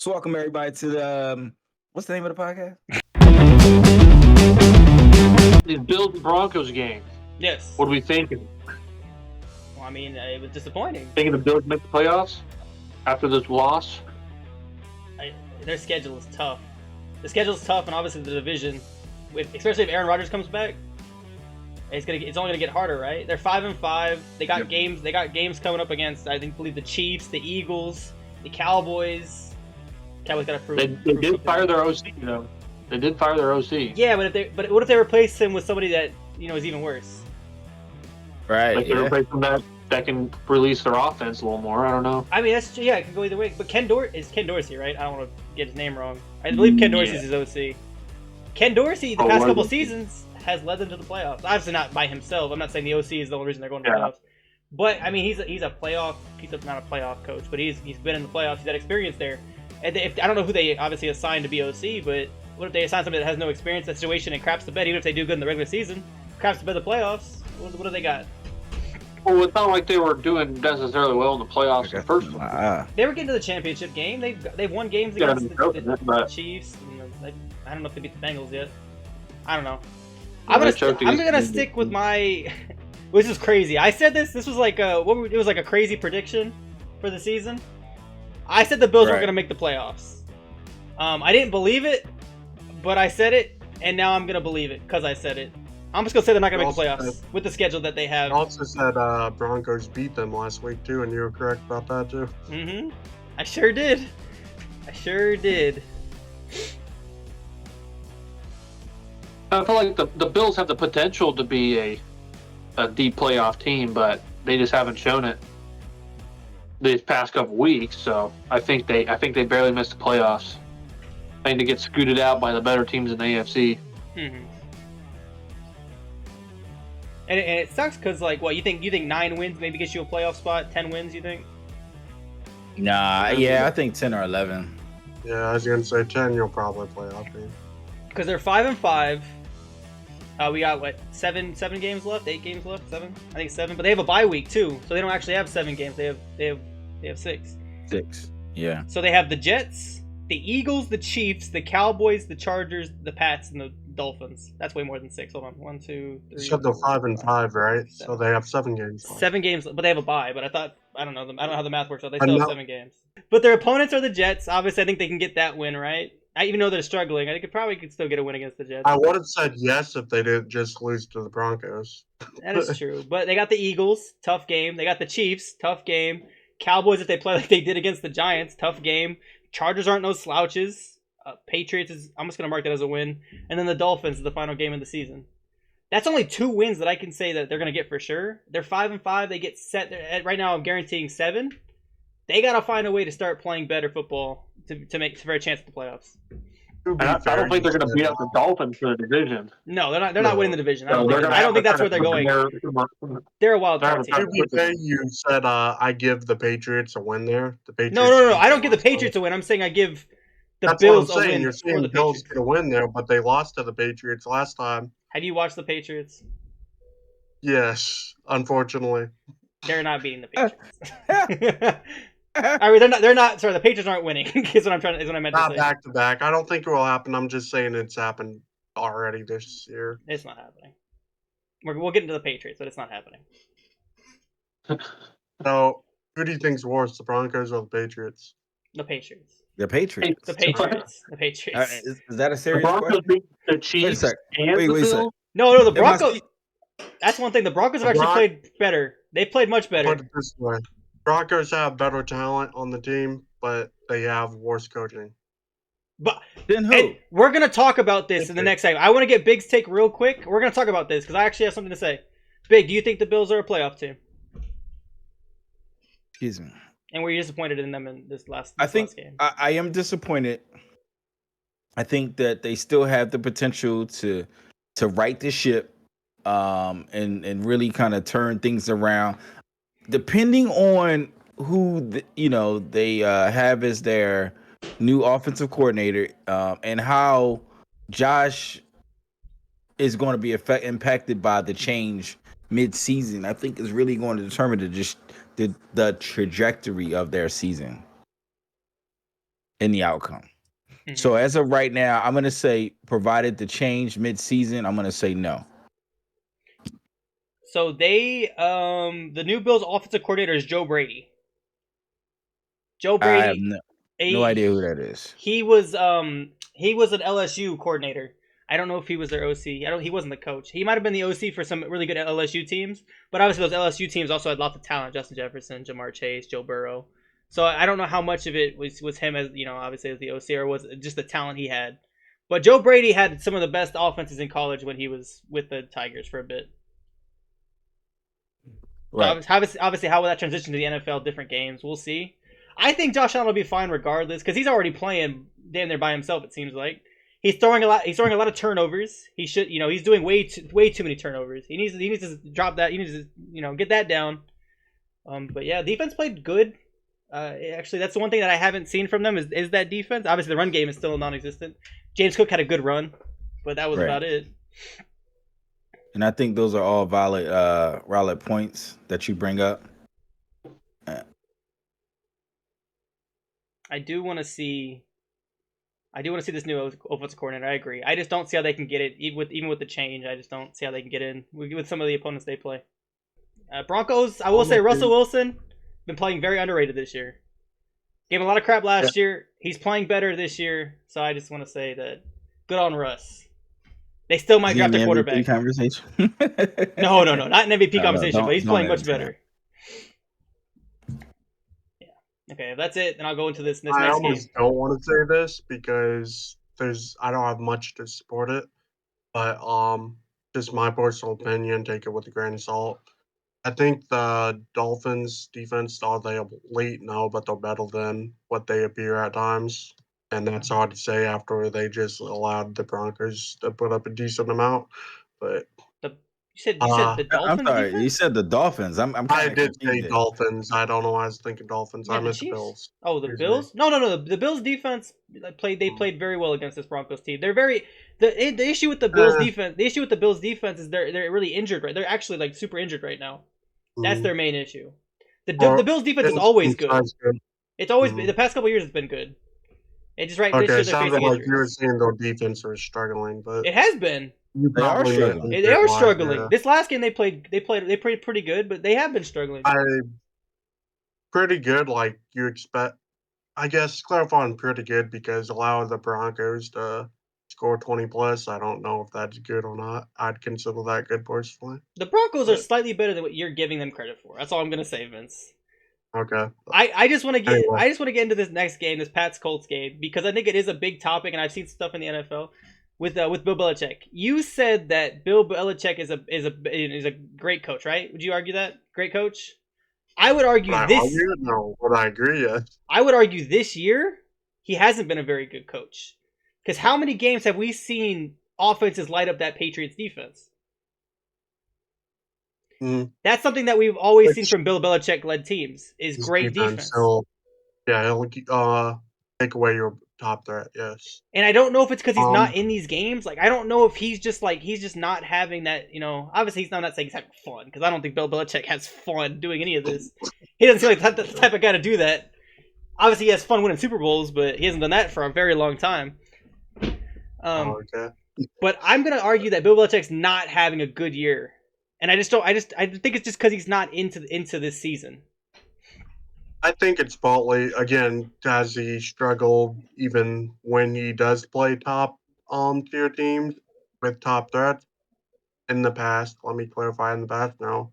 So welcome everybody to the what's the name of the podcast? The Bills Broncos game. Yes. What are we thinking? Well, I mean, it was disappointing. Thinking the Bills make the playoffs after this loss? Their schedule is tough. The schedule is tough, and obviously the division, especially if Aaron Rodgers comes back, it's only gonna get harder, right? They're 5-5. They got games. They got games coming up against believe the Chiefs, the Eagles, the Cowboys. Cowboys got to prove. They did fire their OC, you know. They did fire their OC. Yeah, but what if they replace him with somebody that is even worse? Right. Like they replace them that can release their offense a little more. I don't know. I mean, it can go either way. But Ken Dorsey, right? I don't want to get his name wrong. I believe Ken Dorsey is his OC. Ken Dorsey, the past couple seasons, has led them to the playoffs. Obviously not by himself. I'm not saying the OC is the only reason they're going to the playoffs. But I mean, he's a playoff. He's not a playoff coach, but he's been in the playoffs. He's had experience there. And I don't know who they obviously assigned to be OC, but what if they assign somebody that has no experience in that situation and craps the bed? Even if they do good in the regular season, craps the bed in the playoffs. What do they got? Well, it's not like they were doing necessarily well in the playoffs in the first one. They were getting to the championship game. They've won games against the Chiefs. I don't know if they beat the Bengals yet. I don't know. I'm gonna stick with my. This is crazy. I said this. This was like it was like a crazy prediction for the season. I said the Bills weren't gonna make the playoffs. I didn't believe it, but I said it, and now I'm gonna believe it because I said it. I'm just gonna say they're not gonna make the playoffs with the schedule that they have. I also said Broncos beat them last week too, and you were correct about that too. Mm-hmm. I sure did. I feel like the Bills have the potential to be a deep playoff team, but they just haven't shown it these past couple weeks. So I think they barely missed the playoffs. I think they get scooted out by the better teams in the AFC. Mm-hmm. And it sucks because you think 9 wins maybe gets you a playoff spot? 10 wins, you think? Nah, yeah, I think 10 or 11. Yeah, I was gonna say 10. You'll probably playoff team because they're 5-5. We got 7 games left, 8 games left, 7. I think 7. But they have a bye week too, so they don't actually have 7 games. They have 6. 6. Yeah. So they have the Jets, the Eagles, the Chiefs, the Cowboys, the Chargers, the Pats, and the Dolphins. That's way more than 6. Hold on, 1, 2, 3. You said they're 5-5, right? 7. So they have 7 games. 7 games, but they have a bye. But I don't know how the math works out. They still have 7 games. But their opponents are the Jets. Obviously, I think they can get that win, right? Even though they're struggling, I think they could still get a win against the Jets. I would have said yes if they didn't just lose to the Broncos. That is true. But they got the Eagles, tough game. They got the Chiefs, tough game. Cowboys, if they play like they did against the Giants, tough game. Chargers aren't no slouches. Patriots I'm just going to mark that as a win. And then the Dolphins is the final game of the season. That's only 2 wins that I can say that they're going to get for sure. They're 5-5. They get set. Right now I'm guaranteeing 7. They got to find a way to start playing better football to make for a chance at the playoffs. I don't think they're going to beat up the Dolphins for the division. No, they're not. They're not winning the division. I don't think that's where they're going. They're a wild card team. To be fair, you said I give the Patriots a win there. The Patriots. No. I don't give the Patriots a win. I'm saying I give the Bills a win. You're saying the Bills get a win there, but they lost to the Patriots last time. Have you watched the Patriots? Yes, unfortunately. They're not beating the Patriots. I mean, they're not. Sorry, the Patriots aren't winning. Is what I meant to say. Not back to back. I don't think it will happen. I'm just saying it's happened already this year. It's not happening. We'll get into the Patriots, but it's not happening. So, who do you think's worse, the Broncos or the Patriots? The Patriots. The Patriots. The Patriots. The Patriots. Is that a serious question? Beat the Chiefs and the Bills? No, the Broncos. That's one thing. The Broncos have actually played better. They played much better. Put it this way. Broncos have better talent on the team, but they have worse coaching. But then who? We're going to talk about this in the next segment. I want to get Big's take real quick. We're going to talk about this because I actually have something to say. Big, do you think the Bills are a playoff team? Excuse me. And were you disappointed in them in this last game? I am disappointed. I think that they still have the potential to right the ship and really kind of turn things around. Depending on who they have as their new offensive coordinator and how Josh is going to be impacted by the change mid-season, I think is really going to determine the trajectory of their season. in the outcome. Mhm. So as of right now, I'm gonna say, provided the change mid-season, I'm gonna say no. So the new Bills offensive coordinator is Joe Brady. Joe I have Brady, no idea who he, that is. he was an LSU coordinator. I don't know if he was their OC. He wasn't the coach. He might have been the OC for some really good LSU teams, but obviously those LSU teams also had lots of talent: Justin Jefferson, Jamar Chase, Joe Burrow. So I don't know how much of it was him as obviously as the OC, or was it just the talent he had. But Joe Brady had some of the best offenses in college when he was with the Tigers for a bit. So Right. obviously, how will that transition to the NFL? Different games, we'll see. I think Josh Allen will be fine regardless because he's already playing damn near by himself. It seems like he's throwing a lot. He's throwing a lot of turnovers. He should, he's doing way too many turnovers. He needs to drop that. He needs to, get that down. But yeah, defense played good. Actually, that's the one thing that I haven't seen from them is that defense. Obviously, the run game is still non-existent. James Cook had a good run, but that was Right. about it. And I think those are all valid points that you bring up. I do want to see this new offensive coordinator. I agree. I just don't see how they can get it, even with the change. I just don't see how they can get in with some of the opponents they play. Broncos. I will say Russell Wilson been playing very underrated this year. Gave him a lot of crap last year. He's playing better this year. So I just want to say that good on Russ. They still might draft a quarterback. MVP conversation? No, not an MVP conversation, no, but he's playing much answer better. Yeah. Okay, if that's it, then I'll go into this I next game. almost don't want to say this because I don't have much to support it, but just my personal opinion. Take it with a grain of salt. I think the Dolphins' defense, are they late? No, but they're better than what they appear at times. And that's hard to say after they just allowed the Broncos to put up a decent amount. But You said the Dolphins. I'm sorry, defense? you said the Dolphins. I'm I kinda did say confused. Dolphins. I don't know why I was thinking Dolphins. Yeah, I the meant the Chiefs. Bills. Oh, the Excuse Bills? No. The Bills defense played very well against this Broncos team. They're the issue with the Bills defense. The issue with the Bills defense is they're really injured, right? They're actually like super injured right now. That's their main issue. The Bills defense is always good. It's always been, the past couple of years it's been good. It just this year Okay, they're sounded facing like injuries. you were saying their defense was struggling, but It has been. They are struggling. They are struggling. Yeah. This last game they played pretty good, but they have been struggling. Pretty good, like you expect. I guess clarifying pretty good because allow the Broncos to score 20 plus. I don't know if that's good or not. I'd consider that good personally. The Broncos are slightly better than what you're giving them credit for. That's all I'm gonna say, Vince. Okay. I just want to get Anyway. I just want to get into this next game, this Pats Colts game, because I think it is a big topic, and I've seen stuff in the NFL with Bill Belichick. You said that Bill Belichick is a great coach, right? Would you argue that great coach? I would argue Would I argue? No, would I agree? Yes. I would argue this year he hasn't been a very good coach. Because how many games have we seen offenses light up that Patriots defense? That's something that we've always seen from Bill Belichick-led teams is great defense. He'll take away your top threat, yes. And I don't know if it's because he's not in these games. Like, I don't know if he's just not having that, obviously he's not saying he's having fun, because I don't think Bill Belichick has fun doing any of this. He doesn't seem like the type of guy to do that. Obviously he has fun winning Super Bowls, but he hasn't done that for a very long time. Okay. But I'm going to argue that Bill Belichick's not having a good year. And I think it's just because he's not into this season. I think it's partly, again, has he struggled even when he does play top tier teams with top threats in the past. Let me clarify, in the past now.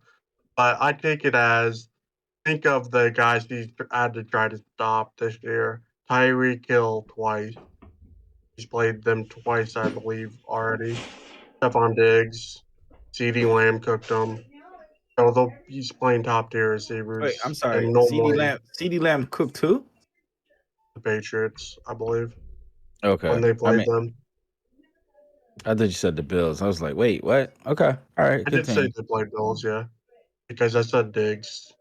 But I take it as, think of the guys he's had to try to stop this year. Tyreek Hill twice. He's played them twice, I believe, already. Stephon Diggs. CeeDee Lamb cooked him. Although he's playing top tier receivers. Wait, I'm sorry. And CeeDee Lamb cooked too? The Patriots, I believe. Okay. When they played them. I thought you said the Bills. I was like, wait, what? Okay. All right. I did say they played Bills, yeah. Because I said Diggs.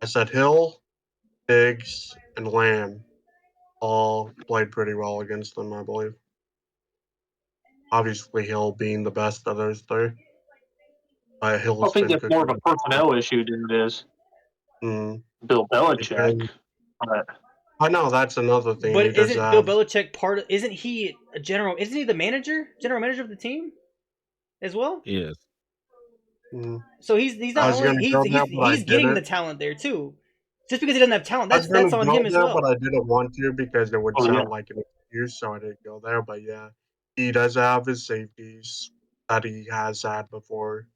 I said Hill, Diggs, and Lamb all played pretty well against them, I believe. Obviously, Hill being the best of those three. I think that's more of a personnel issue than it is Bill Belichick. I know that's another thing. But He does isn't Bill have. Belichick part? Isn't he a general? Isn't he the general manager of the team as well? Yes. Mm, So he's I not was only gonna go there, but I he's getting the didn't. talent there too. Just because he doesn't have talent, I was that's gonna on go him as there, but well. I didn't want to because it would Oh yeah. sound like an excuse, so I didn't go there. But yeah, he does have his safeties that he has had before.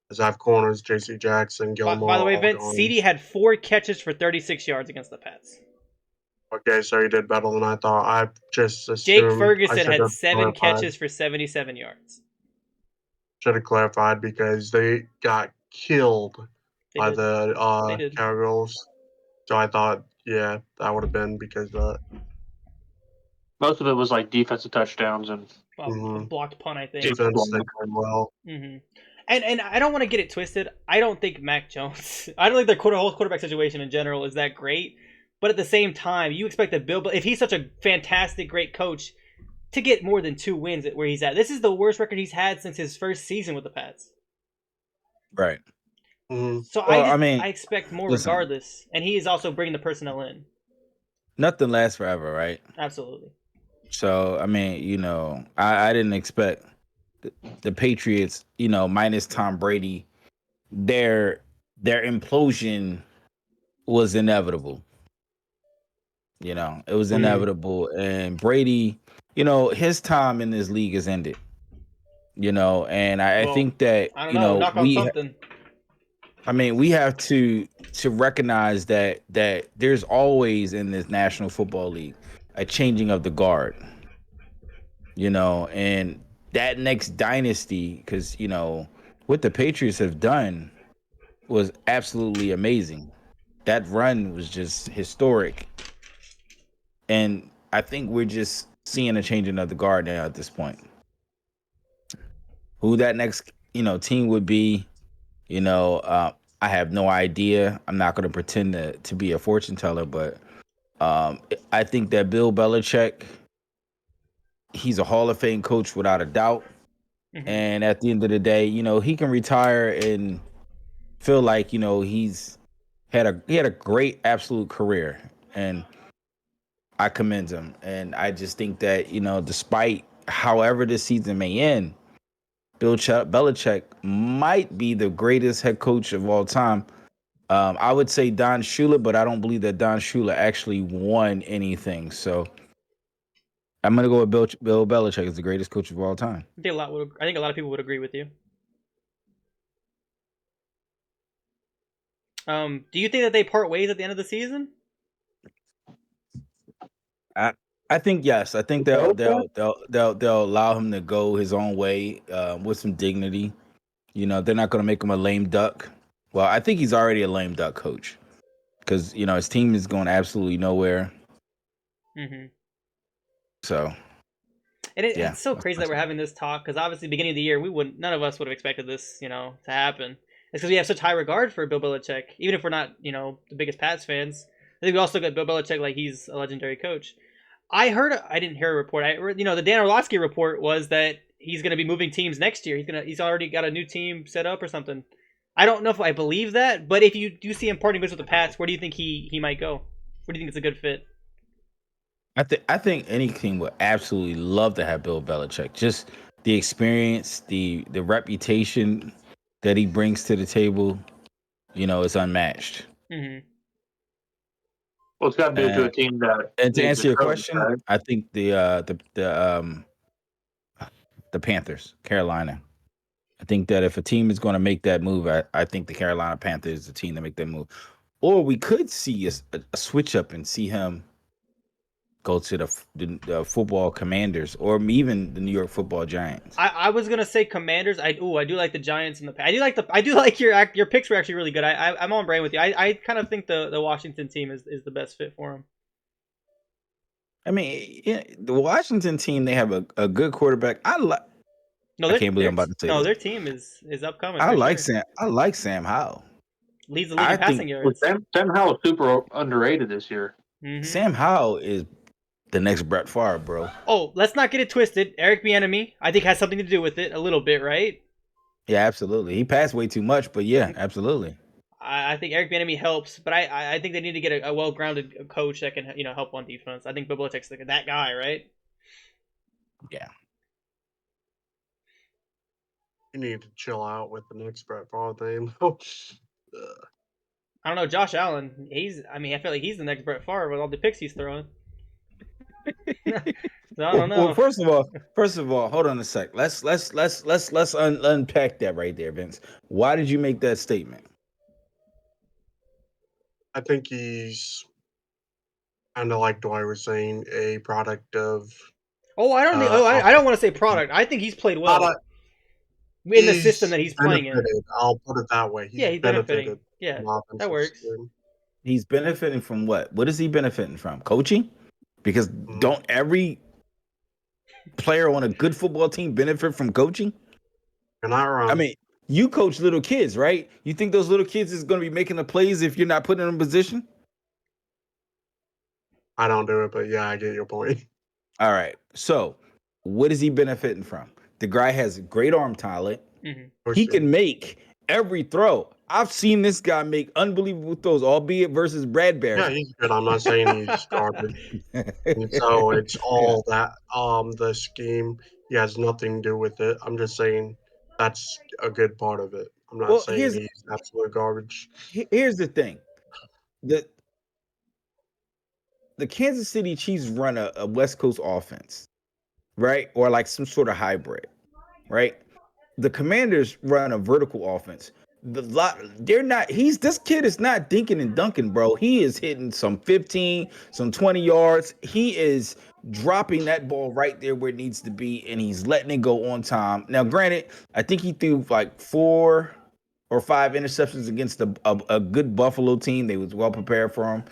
Does have corners, J.C. Jackson, By the Gilmore, way, all Vince, gone. CD had 4 catches for 36 yards against the Pats. Okay, so he did better than I thought. I just Jake assumed I Ferguson should had have 7 clarified. catches for 77 yards. Should have clarified because they got killed They by did. the They did. Cowgirls. So I thought, yeah, that would have been because Most of it was like defensive touchdowns and A blocked punt, I think. defense they played well. hmm And I don't want to get it twisted. I don't think Mac Jones. I don't think their whole quarterback situation in general is that great. But at the same time, you expect that Bill, if he's such a fantastic, great coach, to get more than 2 wins at where he's at. This is the worst record he's had since his first season with the Pats. Right. Mm-hmm. So Well, I I mean, expect more listen, regardless. And he is also bringing the personnel in. nothing lasts forever, right? Absolutely. So, I mean, I didn't expect the Patriots, minus Tom Brady, their implosion was inevitable. It was Mm-hmm. inevitable. And Brady, his time in this league has ended. And I Well, think that, I don't know. Knock on something. we have to recognize that there's always in this National Football League a changing of the guard. And that next dynasty, because what the Patriots have done was absolutely amazing. That run was just historic, and I think we're just seeing a changing of the guard now at this point. Who that next team would be, I have no idea. I'm not going to pretend to be a fortune teller, but I think that Bill Belichick, he's a Hall of Fame coach without a doubt. Mm-hmm. And at the end of the day, he can retire and feel like he's had a great absolute career, and I commend him. And I just think that despite however this season may end, Belichick might be the greatest head coach of all time. I would say Don Shula, but I don't believe that Don Shula actually won anything. So I'm gonna go with Bill Belichick as the greatest coach of all time. I think a lot of people would agree with you. Do you think that they part ways at the end of the season? I think yes. I think they'll allow him to go his own way with some dignity. They're not going to make him a lame duck. Well, I think he's already a lame duck coach because his team is going absolutely nowhere. Mm-hmm. So, And yeah, it's so crazy that we're having this talk because obviously, beginning of the year, none of us would have expected this, to happen. It's because we have such high regard for Bill Belichick, even if we're not, the biggest Pats fans. I think we also got Bill Belichick like he's a legendary coach. I didn't hear a report. The Dan Orlovsky report was that he's going to be moving teams next year. He's already got a new team set up or something. I don't know if I believe that, but if you do see him parting ways with the Pats, where do you think he might go? Where do you think it's a good fit? I think any team would absolutely love to have Bill Belichick. Just the experience, the reputation that he brings to the table, is unmatched. Mm-hmm. Well, it's got to do to a team that And to needs answer a your coach, question, right? I think the Panthers, Carolina. I think that if a team is going to make that move, I think the Carolina Panthers is the team to make that move. Or we could see a switch up and see him go to the football Commanders or even the New York Football Giants. I was gonna say Commanders. I do like the Giants and the. I do like your picks were actually really good. I'm on brand with you. I kind of think the Washington team is the best fit for him. I mean, the Washington team, they have a good quarterback. No, I can't believe I'm about to say this. their team is upcoming. I like sure. I like Sam Howell. Leads the league in passing Well, yards. Sam Howell is super underrated this year. Mm-hmm. Sam Howell is the next Brett Favre, bro. Oh, let's not get it twisted. Eric Bieniemy, I think, has something to do with it a little bit, right? Yeah, absolutely. He passed way too much, but yeah, absolutely. I think Eric Bieniemy helps, but I think they need to get a well-grounded coach that can help on defense. I think Bill Belichick's that guy, right? Yeah. You need to chill out with the next Brett Favre thing. I don't know, Josh Allen. I feel like he's the next Brett Favre with all the picks he's throwing. So I don't know. Well, first of all, hold on a sec. Let's unpack that right there, Vince. Why did you make that statement? I think he's kind of like Dwight was saying, a product of. I don't want to say product. I think he's played well in the system that he's playing in. I'll put it that way. He's benefiting. Yeah, that works. He's benefiting from what? What is he benefiting from? Coaching? Because don't every player on a good football team benefit from coaching? You're not wrong. I mean, you coach little kids, right? You think those little kids is going to be making the plays if you're not putting them in position? I don't do it, but yeah, I get your point. All right. So, what is he benefiting from? The guy has great arm talent. Mm-hmm. He can make every throw. I've seen this guy make unbelievable throws, albeit versus Bradbury. Yeah, he's good. I'm not saying he's garbage. And so it's all that the scheme. He has nothing to do with it. I'm just saying that's a good part of it. I'm not saying he's absolute garbage. Here's the thing. The Kansas City Chiefs run a West Coast offense, right? Or like some sort of hybrid, right? The Commanders run a vertical offense. This kid is not dinking and dunking, bro. He is hitting some 15, some 20 yards. He is dropping that ball right there where it needs to be, and he's letting it go on time. Now, granted, I think he threw like 4 or 5 interceptions against a good Buffalo team. They was well prepared for him.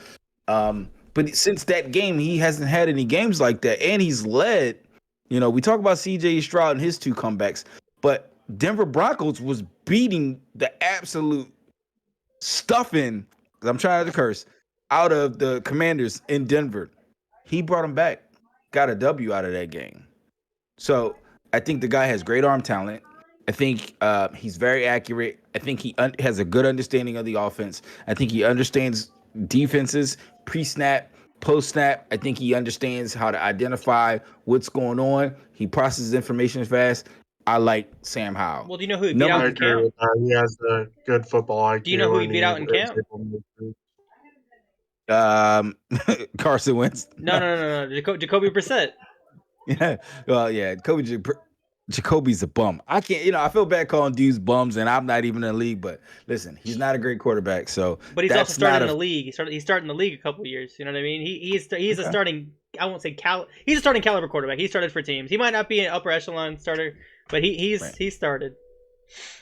But since that game, he hasn't had any games like that, and he's led. We talk about C.J. Stroud and his 2 comebacks, but Denver Broncos was beating the absolute stuffing, because I'm trying to curse, out of the Commanders in Denver. He brought them back, got a W out of that game. So I think the guy has great arm talent. I think he's very accurate. I think he has a good understanding of the offense. I think he understands defenses, pre-snap, post-snap. I think he understands how to identify what's going on. He processes information fast. I like Sam Howell. Well, do you know who he beat out in camp? He has a good football IQ. Do you know who he beat out in camp? Carson Wentz. No. Jacoby Brissett. Yeah. Well, yeah. Jacoby's a bum. I can't, I feel bad calling dudes bums, and I'm not even in the league. But listen, he's not a great quarterback. So, but he's also starting in the league. He started in the league a couple of years. You know what I mean? He's a starting. I won't say he's a starting caliber quarterback. He started for teams. He might not be an upper echelon starter, but he started.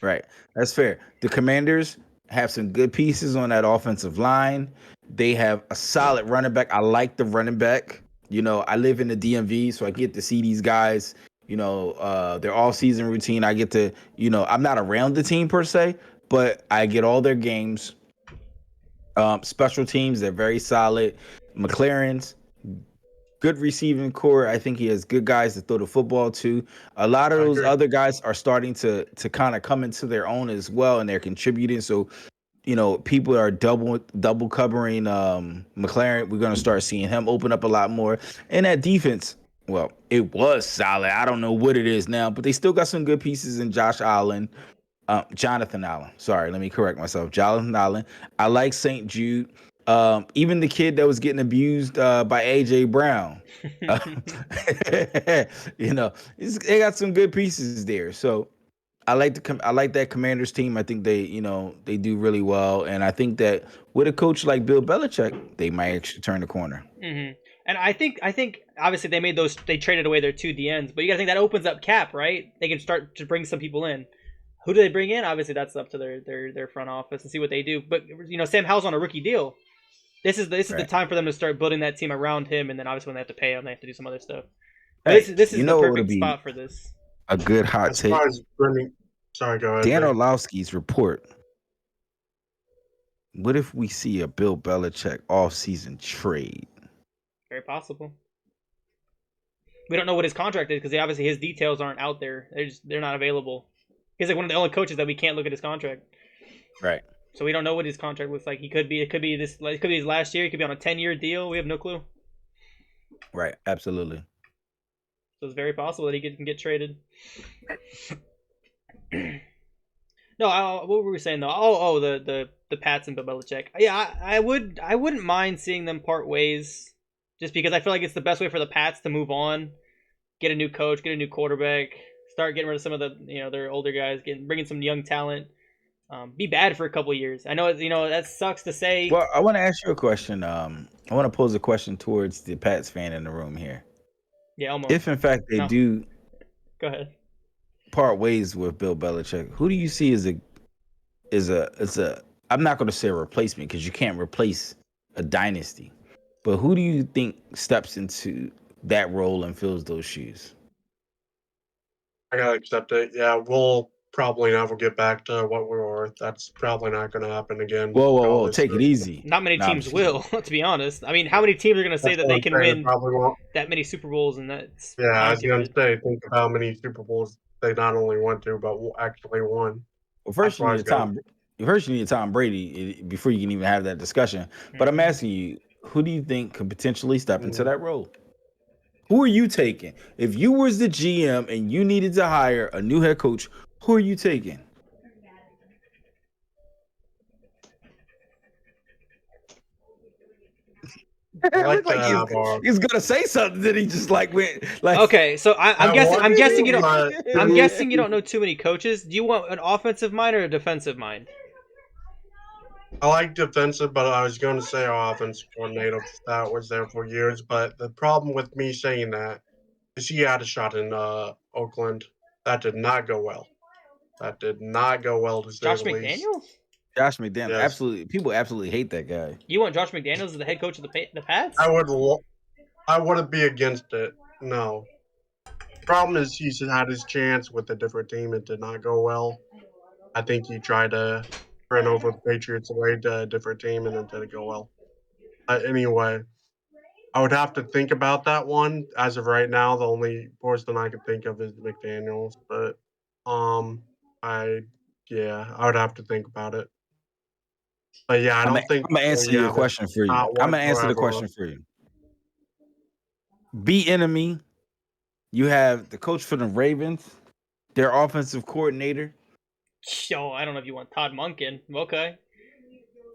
Right. That's fair. The Commanders have some good pieces on that offensive line. They have a solid running back. I like the running back. I live in the DMV, so I get to see these guys. Their all-season routine. I get to, I'm not around the team per se, but I get all their games. Special teams, they're very solid. McLaren's good receiving core. I think he has good guys to throw the football to. A lot of those other guys are starting to kind of come into their own as well, and they're contributing. So, people are double covering McLaren. We're going to start seeing him open up a lot more. And that defense, well, it was solid. I don't know what it is now, but they still got some good pieces in Jonathan Allen. Sorry, let me correct myself. Jonathan Allen. I like St. Jude. Even the kid that was getting abused by AJ Brown. They got some good pieces there. So I like that Commanders team. I think they do really well, and I think that with a coach like Bill Belichick, they might actually turn the corner. Mm-hmm. And I think obviously they traded away their 2 DNs, but you got to think that opens up cap, right? They can start to bring some people in. Who do they bring in? Obviously, that's up to their front office and see what they do. But Sam Howell's on a rookie deal. This is the time for them to start building that team around him, and then obviously when they have to pay him, they have to do some other stuff. This is the perfect spot for this. A good hot take. Sorry, go ahead. Dan Orlovsky's report. What if we see a Bill Belichick off-season trade? Very possible. We don't know what his contract is because obviously his details aren't out there. They're not available. He's like one of the only coaches that we can't look at his contract. Right. So we don't know what his contract looks like. It could be his last year. He could be on a 10-year deal. We have no clue. Right. Absolutely. So it's very possible that he can get traded. No, what were we saying though? The Pats and Bill Belichick. Yeah, I wouldn't mind seeing them part ways, just because I feel like it's the best way for the Pats to move on, get a new coach, get a new quarterback, start getting rid of some of the their older guys, bringing some young talent. Be bad for a couple years. I know that sucks to say. Well, I want to ask you a question. I want to pose a question towards the Pats fan in the room here. Yeah, almost. If in fact they do go ahead, part ways with Bill Belichick, who do you see as a I'm not going to say a replacement because you can't replace a dynasty, but who do you think steps into that role and fills those shoes? I gotta accept it. Yeah, we'll probably never get back to what we were. That's probably not going to happen again. Whoa! Take it easy. Not many Nah, teams will, to be honest. I mean, how many teams are going to say that they can win that many Super Bowls? And that's yeah, I was going to say, think of how many Super Bowls they not only went to, but actually won. Well, first you need Tom Brady before you can even have that discussion. But I'm asking you, who do you think could potentially step into that role? Who are you taking? If you was the GM and you needed to hire a new head coach, who are you taking? He's gonna say something that he just went like. Okay, so I'm guessing you don't know too many coaches. Do you want an offensive mind or a defensive mind? I like defensive, but I was going to say our offensive coordinator that was there for years. But the problem with me saying that is he had a shot in Oakland. That did not go well. To say Josh the least. McDaniels? Josh McDaniels, yes. Absolutely. People absolutely hate that guy. You want Josh McDaniels as the head coach of the Pats? I wouldn't be against it. No. Problem is he's had his chance with a different team. It did not go well. I think he tried to turn over the Patriots away to a different team, and it didn't go well. Anyway, I would have to think about that one. As of right now, the only person I can think of is McDaniels. But I would have to think about it. But yeah, I'm gonna answer your question for you. I'm gonna answer the question for you. Be enemy. You have the coach for the Ravens, their offensive coordinator. Yo, I don't know if you want Todd Monken. Okay.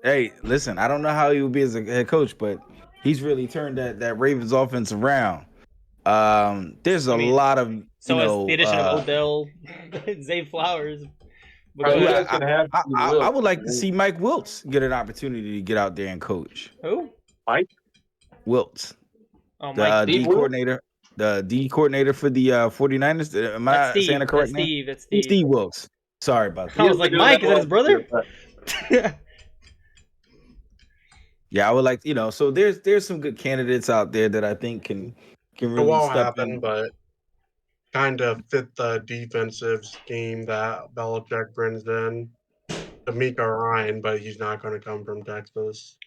Hey, listen, I don't know how he would be as a head coach, but he's really turned that Ravens offense around. There's a lot of the addition of Odell, Zay Flowers. I would like to see Mike Wiltz get an opportunity to get out there and coach. Who? Mike Wiltz. Oh, the D coordinator. The D coordinator for the 49ers. Am I saying the correct name? That's Steve. Steve Wilkes. Sorry about that. I was like, Mike, is that his brother? Yeah, I would like so there's some good candidates out there that I think can really step in. But kind of fit the defensive scheme that Belichick brings in. D'Amico Ryan, but he's not going to come from Texas.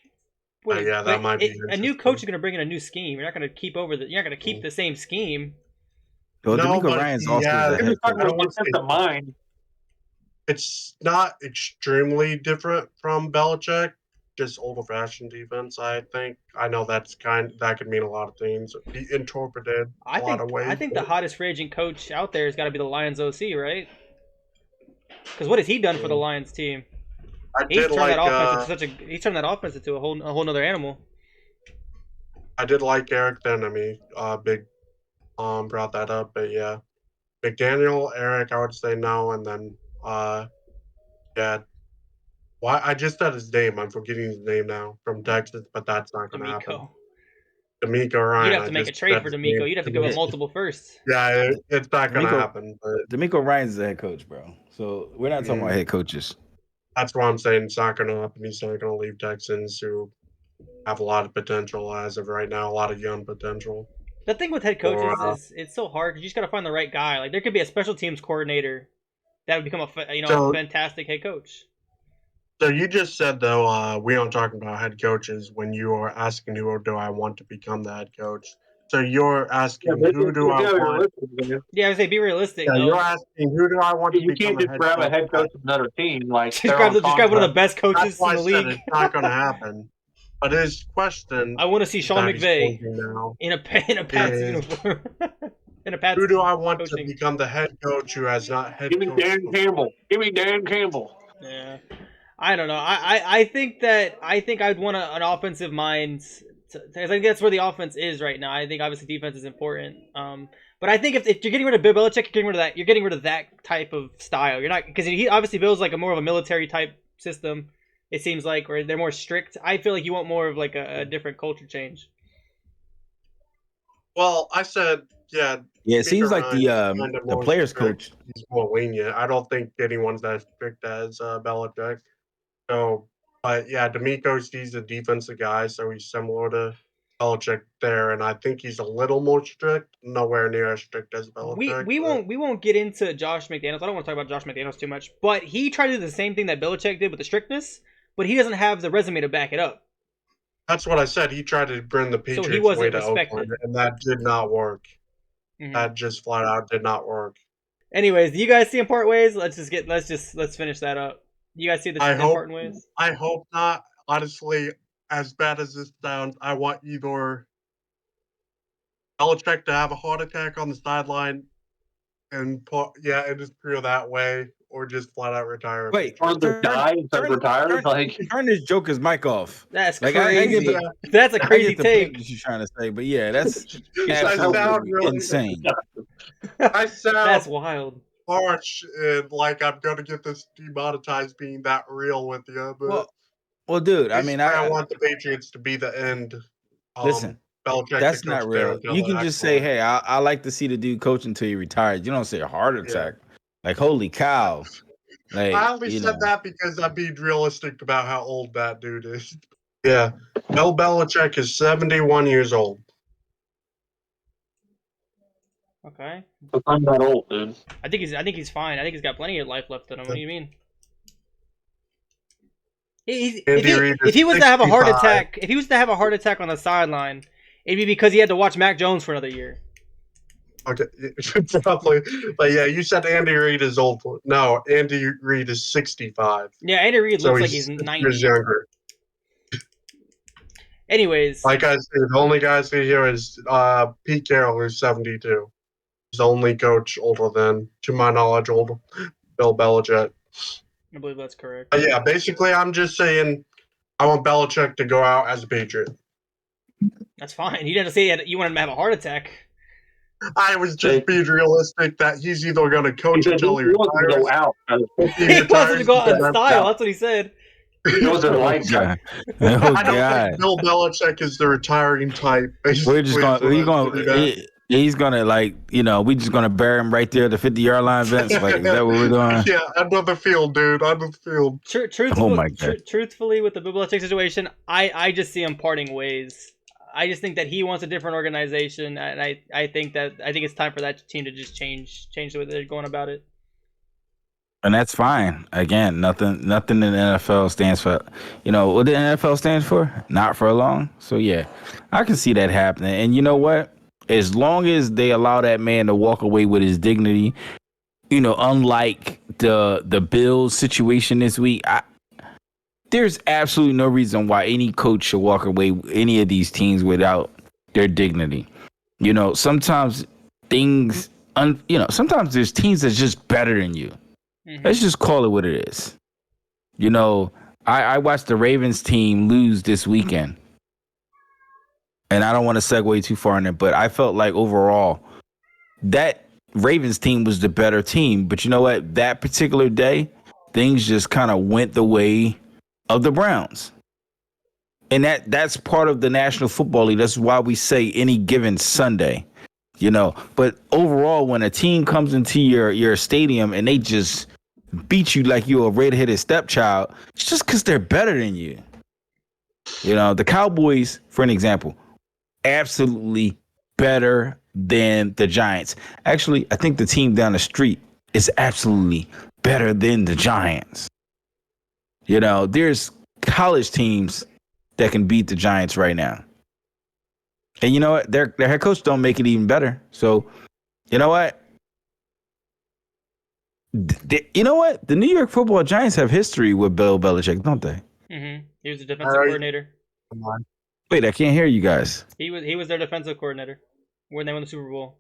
Wait, that might be a new coach is going to bring in a new scheme. You're not going to keep you're not going to keep the same scheme. Well, D'Amico Ryan's also the head coach. It's not extremely different from Belichick. Just old-fashioned defense, I think. I know that could mean a lot of things. Be interpreted a lot of ways. I think the hottest free agent coach out there has got to be the Lions OC, right? Because what has he done for the Lions team? He's turned that offense into a whole nother animal. I did like Eric Bieniemy. Big brought that up, but yeah, McDaniel, Eric, I would say no, and then yeah. Why I just said his name. I'm forgetting his name now from Texas, but that's not going to happen. D'Amico Ryan. You'd have to make a trade for D'Amico. You'd have to give up multiple firsts. Yeah, it's not going to happen. But D'Amico Ryan's the head coach, bro. So we're not talking about head coaches. That's what I'm saying. It's not going to happen. He's not going to leave Texans, who have a lot of potential as of right now, a lot of young potential. The thing with head coaches is it's so hard because you just got to find the right guy. Like there could be a special teams coordinator that would become a fantastic head coach. So you just said though we aren't talking about head coaches when you are asking who do I want to become the head coach. So you're asking, who do I want? Yeah, I would say be realistic. Yeah, though. you're asking, who do I want to You become can't just grab a head coach of another team like just they're grab, on just grab one of the contract. best coaches That's why in I the said league. it's not going to happen. But his question I want to see Sean that he's McVay posing now in a Pats is, uniform. In a Pats who do I want to coaching. become the head coach who has not head Give me coached Dan before? Campbell. Give me Dan Campbell. Yeah, I don't know. I think I'd want an offensive mind. I think that's where the offense is right now. I think obviously defense is important. But I think if you're getting rid of Bill Belichick, you're getting rid of that. You're getting rid of that type of style. You're not, because he obviously builds like a more of a military type system. It seems like, where they're more strict. I feel like you want more of like a different culture change. Well, I said, yeah. Yeah, it seems Speaker like Ryan is kind of the more players strict. coach. He's more lenient. I don't think anyone's as strict as Belichick. So, but yeah, D'Amico's, he's a defensive guy, so he's similar to Belichick there, and I think he's a little more strict, nowhere near as strict as Belichick. We won't get into Josh McDaniels. I don't want to talk about Josh McDaniels too much, but he tried to do the same thing that Belichick did with the strictness, but he doesn't have the resume to back it up. That's what I said. He tried to bring the So he Patriots way wasn't to respected. Oakland, and that did not work. Mhm. That just flat out did not work. Anyways, do you guys see him part ways? Let's finish that up. You guys see the I them hope. parting ways? I hope not. Honestly, as bad as this sounds, I want either Belichick to have a heart attack on the sideline and just pure that way, or just flat out retire. Wait, Or the die instead of retire. Like, turn this Joker's mic off. That's Like crazy. I That's a crazy get the take. point that you're trying to say, but yeah, that's I sound absolutely really insane. I sound That's wild. harsh and like I'm gonna get this demonetized being that real with you, but Well, dude, I mean, basically I want the Patriots to be the end. Listen, Belichick that's to not coach there real. until You the can next just say, one. "Hey, I like to see the dude coach until he retires." You don't say a heart attack. Like, holy cow! Like, I only said that because I'm being realistic about how old that dude is. Yeah, Bill Belichick is 71 years old. Okay. I'm not old, dude. I think he's fine. I think he's got plenty of life left in him. What do you mean? If he was to have a heart attack, if he was to have a heart attack on the sideline, it'd be because he had to watch Mac Jones for another year. Okay, probably. But yeah, you said Andy Reid is old. No, Andy Reid is 65. Yeah, Andy Reid So looks like he's 6 years 90. younger. Anyways, Like I said, the only guy I see here is Pete Carroll, who's 72. He's the only coach older than, to my knowledge, old Bill Belichick. I believe that's correct. But yeah, basically, I'm just saying I want Belichick to go out as a Patriot. That's fine. You didn't say you want him to have a heart attack. I was just being realistic that he's either going to coach until he wants to retires. go out. He wants him to go out in style. That's what he said. He was in Oh, life. God. I Oh, don't God. think Bill Belichick is the retiring type. We're just he's gonna, like, we just gonna bury him right there at the 50-yard line, Vince. Like, is that what we're doing? Yeah, under the field, dude. Under the field. Oh my God. Truthfully, with the Bill Belichick situation, I just see him parting ways. I just think that he wants a different organization, and I think it's time for that team to just change the way they're going about it. And that's fine. Again, nothing in the NFL stands for, what the NFL stands for? Not for long. So yeah, I can see that happening. And you know what? As long as they allow that man to walk away with his dignity, unlike the Bills situation this week, there's absolutely no reason why any coach should walk away with any of these teams without their dignity. Sometimes sometimes there's teams that's just better than you. Mm-hmm. Let's just call it what it is. I watched the Ravens team lose this weekend. And I don't want to segue too far in it, but I felt like overall that Ravens team was the better team. But you know what? That particular day, things just kind of went the way of the Browns. And that's part of the National Football League. That's why we say any given Sunday, But overall, when a team comes into your stadium and they just beat you like you're a red-headed stepchild, it's just because they're better than you. The Cowboys, for an example, absolutely better than the Giants. Actually, I think the team down the street is absolutely better than the Giants. There's college teams that can beat the Giants right now. And you know what? Their head coach don't make it even better. So, you know what? You know what? The New York Football Giants have history with Bill Belichick, don't they? Mm-hmm. He was the defensive Alright. coordinator. Come on. Wait, I can't hear you guys. He was their defensive coordinator when they won the Super Bowl.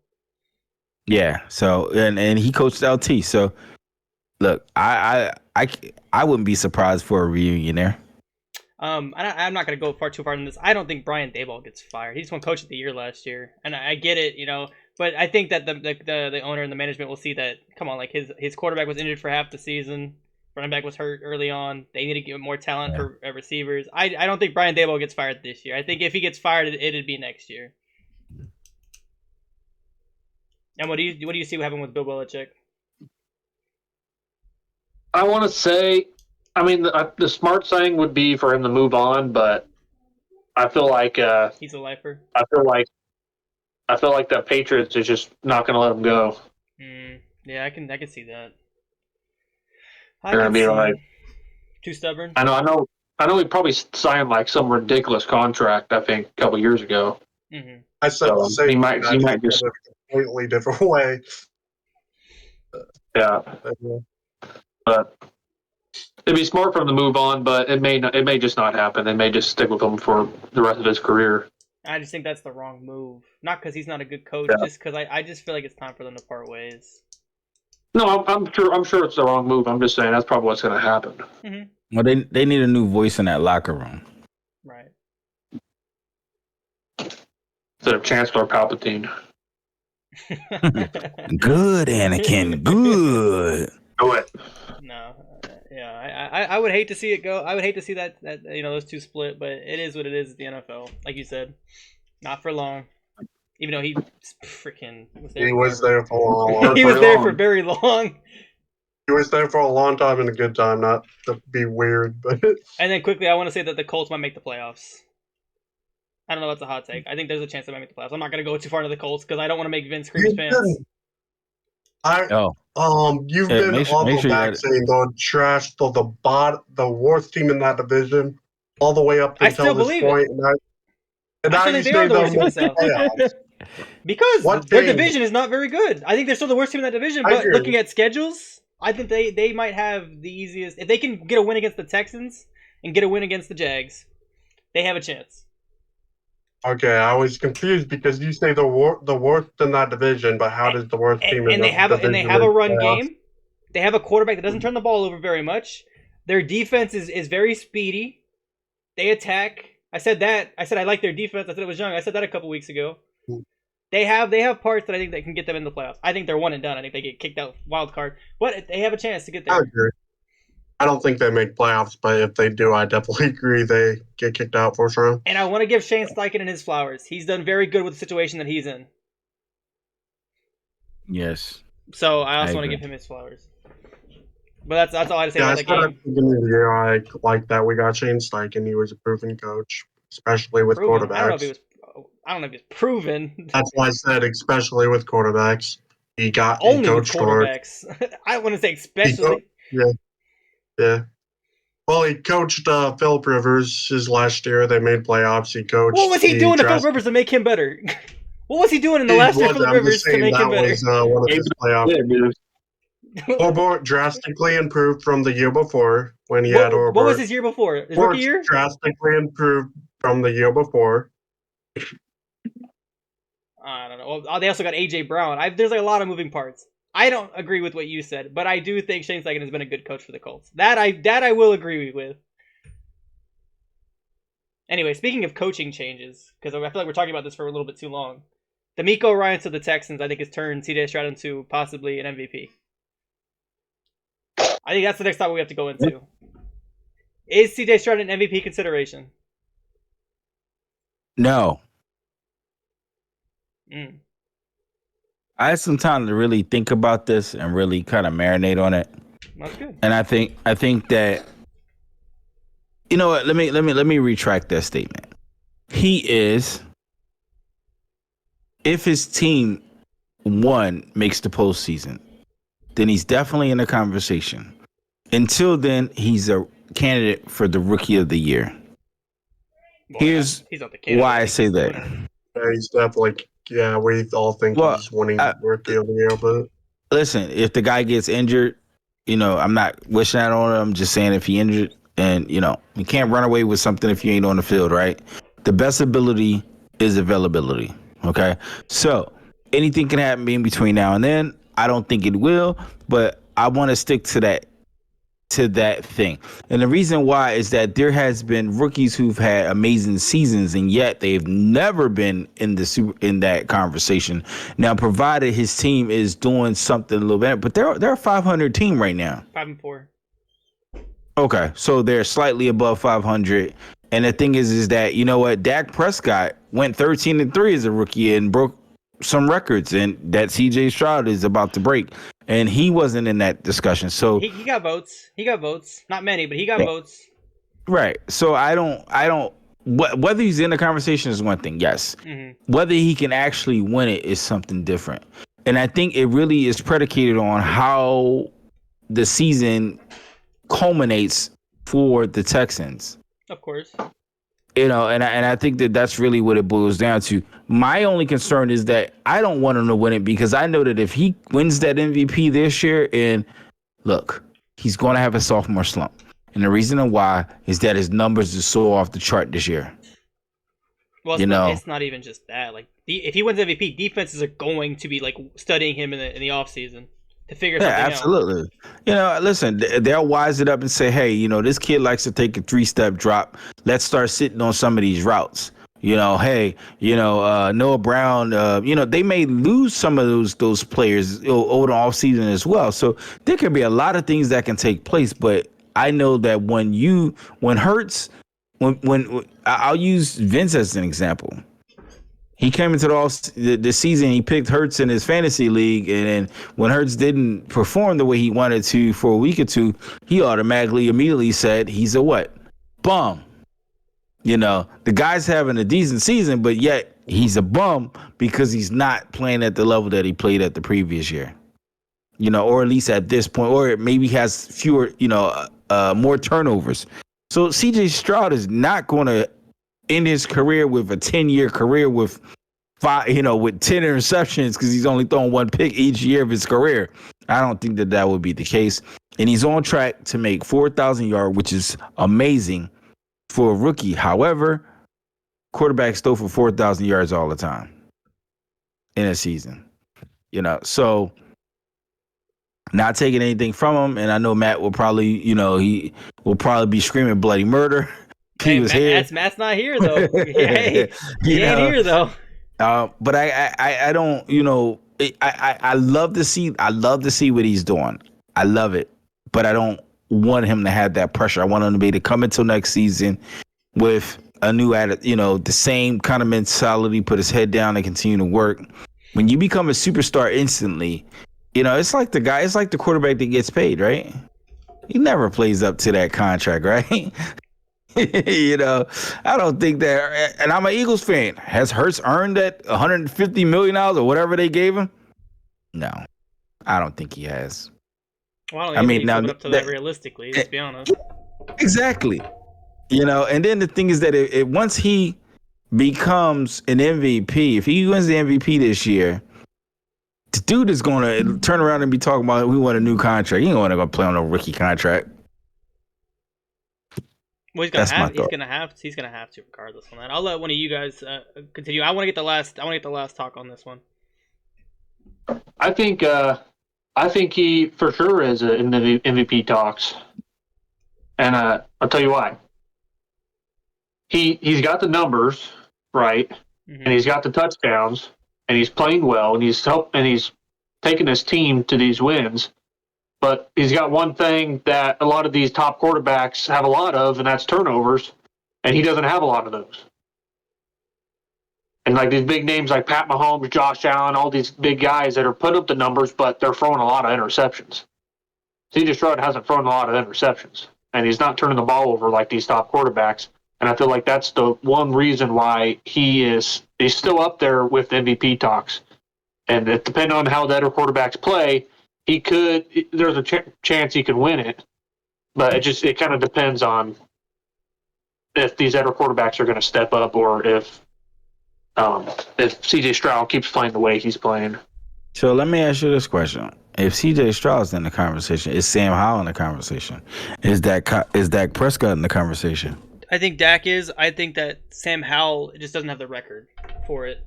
Yeah. So and he coached LT. So look, I wouldn't be surprised for a reunion there. I'm not going to go too far in this. I don't think Brian Daboll gets fired. He just won Coach of the Year last year, and I get it, but I think that the owner and the management will see that. Come on, like his quarterback was injured for half the season, running back was hurt early on. They need to give more talent for receivers. I don't think Brian Daboll gets fired this year. I think if he gets fired, it'd be next year. And what do you see what happened with Bill Belichick? I want to say, I mean, the smart thing would be for him to move on, but I feel like He's a lifer. I feel like the Patriots is just not going to let him go. Yeah, I can see that. They're gonna be like, too stubborn. I know. He probably signed like some ridiculous contract. I think a couple years ago. Mm-hmm. I said the same. He might just a completely different way. Yeah. But it'd be smart for him to move on, but it may just not happen. They may just stick with him for the rest of his career. I just think that's the wrong move. Not because he's not a good coach, just because I just feel like it's time for them to part ways. No, I'm sure it's the wrong move. I'm just saying that's probably what's going to happen. Mm-hmm. Well, they need a new voice in that locker room. Right. Instead of Chancellor Palpatine. Good, Anakin. Good. Do it. No. Yeah, I would hate to see it go. I would hate to see that those two split, but it is what it is. The NFL, like you said, not for long. Even though he freaking was there. He was there for a long. He was there for very long. He was there for a long time and a good time. Not to be weird, but. And then quickly, I want to say that the Colts might make the playoffs. I don't know. That's a hot take. I think there's a chance they might make the playoffs. I'm not going to go too far into the Colts because I don't want to make Vince Cream's fans. You've been on the back saying going trash to the worst team in that division all the way up until this point. And now you say they're the playoffs. Because their division is not very good. I think they're still the worst team in that division, but looking at schedules, I think they might have the easiest. If they can get a win against the Texans and get a win against the Jags, they have a chance. Okay, I was confused because you say the worst in that division, but how does the worst team in that division? And they have a run game. They have a quarterback that doesn't turn the ball over very much. Their defense is very speedy. They attack. I said I like their defense. I said it was young. I said that a couple weeks ago. They have parts that I think that can get them in the playoffs. I think they're one and done. I think they get kicked out wild card, but they have a chance to get there. I agree. I don't think they make playoffs, but if they do, I definitely agree they get kicked out first round. And I want to give Shane Steichen his flowers. He's done very good with the situation that he's in. Yes. So I also want to give him his flowers. But that's all I have to say about the game. At the beginning of the year, I like that we got Shane Steichen. He was a proven coach, especially with quarterbacks. I don't know if he was proven. That's why I said especially with quarterbacks. He coached with quarterbacks. I want to say especially. Yeah. Well, he coached Philip Rivers his last year. They made playoffs. He coached. What was he doing to Philip Rivers to make him better? What was he doing in the last year of Philip Rivers to make him better? Was, one of his playoff. Orbor drastically improved from the year before when he had Orbor. What was his year before? His rookie year? Drastically improved from the year before. I don't know. Well, they also got AJ Brown. There's like a lot of moving parts. I don't agree with what you said, but I do think Shane Steichen has been a good coach for the Colts. That I will agree with. Anyway, speaking of coaching changes, because I feel like we're talking about this for a little bit too long. D'Amico Ryans to the Texans, I think, has turned C.J. Stroud into possibly an MVP. I think that's the next topic we have to go into. Is C.J. Stroud an MVP consideration? No. I had some time to really think about this and really kind of marinate on it. That's good. And I think that, you know what? Let me retract that statement. He is, if his team makes the postseason, then he's definitely in the conversation. Until then, he's a candidate for the Rookie of the Year. Boy, Here's why I say that. Yeah, he's definitely. Yeah, we all think Well, he's winning I, Rookie of the Year, but listen, if the guy gets injured, I'm not wishing that on him. I'm just saying if he injured, and you can't run away with something if you ain't on the field, right? The best ability is availability. Okay, so anything can happen in between now and then. I don't think it will, but I want to stick to that thing. And the reason why is that there has been rookies who've had amazing seasons and yet they've never been in that conversation. Now, provided his team is doing something a little better, but they're a 500 team right now. 5-4. Okay, so they're slightly above 500. And the thing is that you know what? Dak Prescott went 13-3 as a rookie and broke some records, and that CJ Stroud is about to break, and he wasn't in that discussion. So He got votes. He got votes. Not many, but he got votes. right. So I don't. Whether he's in the conversation is one thing. Yes. Mm-hmm. Whether he can actually win it is something different. And I think it really is predicated on how the season culminates for the Texans. Of course. And I think that that's really what it boils down to. My only concern is that I don't want him to win it because I know that if he wins that MVP this year, and look, he's going to have a sophomore slump. And the reason why is that his numbers are so off the chart this year. Well, it's not even just that. Like, if he wins MVP, defenses are going to be like studying him in the offseason to figure something out. Absolutely. Listen, they'll wise it up and say, hey, this kid likes to take a 3-step drop. Let's start sitting on some of these routes. Noah Brown, they may lose some of those players over the offseason as well. So there could be a lot of things that can take place. But I know that when Hurts, when I'll use Vince as an example. He came into the season, he picked Hurts in his fantasy league, and then when Hurts didn't perform the way he wanted to for a week or two, he immediately said he's a what? Bum. The guy's having a decent season, but yet he's a bum because he's not playing at the level that he played at the previous year. Or at least at this point, or maybe has fewer, more turnovers. So CJ Stroud is not going to end his career with a 10-year career with 10 interceptions because he's only thrown one pick each year of his career. I don't think that would be the case. And he's on track to make 4,000 yards, which is amazing for a rookie. However, quarterbacks throw for 4,000 yards all the time in a season. So not taking anything from him. And I know Matt will probably, he will probably be screaming bloody murder. He was here. Matt's not here though. He ain't here though. But I don't, I love to see what he's doing. I love it, but I don't want him to have that pressure. I want him to be able to come until next season with a new attitude, the same kind of mentality, put his head down and continue to work. When you become a superstar instantly, it's like the quarterback that gets paid, right? He never plays up to that contract, right? I don't think that, and I'm an Eagles fan. Has Hurts earned that $150 million or whatever they gave him? No, I don't think he has. Well, I mean, he's living up to that realistically. Let's be honest. Exactly. And then the thing is that once he becomes an MVP, if he wins the MVP this year, the dude is going to turn around and be talking about we want a new contract. He ain't going to go play on a rookie contract. Well, he's gonna have to regardless on that. I'll let one of you guys continue. I want to get the last talk on this one. I think he for sure is in the MVP talks, and I'll tell you why. He's got the numbers right, and he's got the touchdowns, and he's playing well, and he's taking his team to these wins. But he's got one thing that a lot of these top quarterbacks have a lot of, and that's turnovers. And he doesn't have a lot of those. And like these big names like Pat Mahomes, Josh Allen, all these big guys that are putting up the numbers, but they're throwing a lot of interceptions. CJ Stroud hasn't thrown a lot of interceptions, and he's not turning the ball over like these top quarterbacks. And I feel like that's the one reason why he's still up there with MVP talks. And it depending on how the other quarterbacks play, there's a chance he could win it, but it kind of depends on if these other quarterbacks are going to step up or if if CJ Stroud keeps playing the way he's playing. So let me ask you this question: if CJ Stroud's in the conversation, is Sam Howell in the conversation? Is Dak Prescott in the conversation? I think Dak is. I think that Sam Howell just doesn't have the record for it.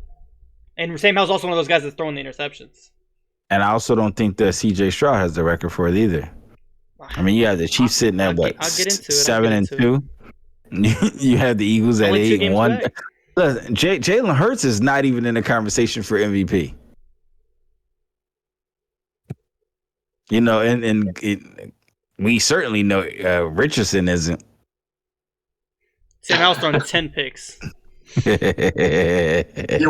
And Sam Howell's also one of those guys that's throwing the interceptions. And I also don't think that CJ Stroud has the record for it either. I mean, you have the Chiefs sitting at what, I'll get into it. 7-2. You have the Eagles at 8-1. Listen, Jalen Hurts is not even in the conversation for MVP. You know, and we certainly know Richardson isn't. Sam Howell's thrown 10 picks. You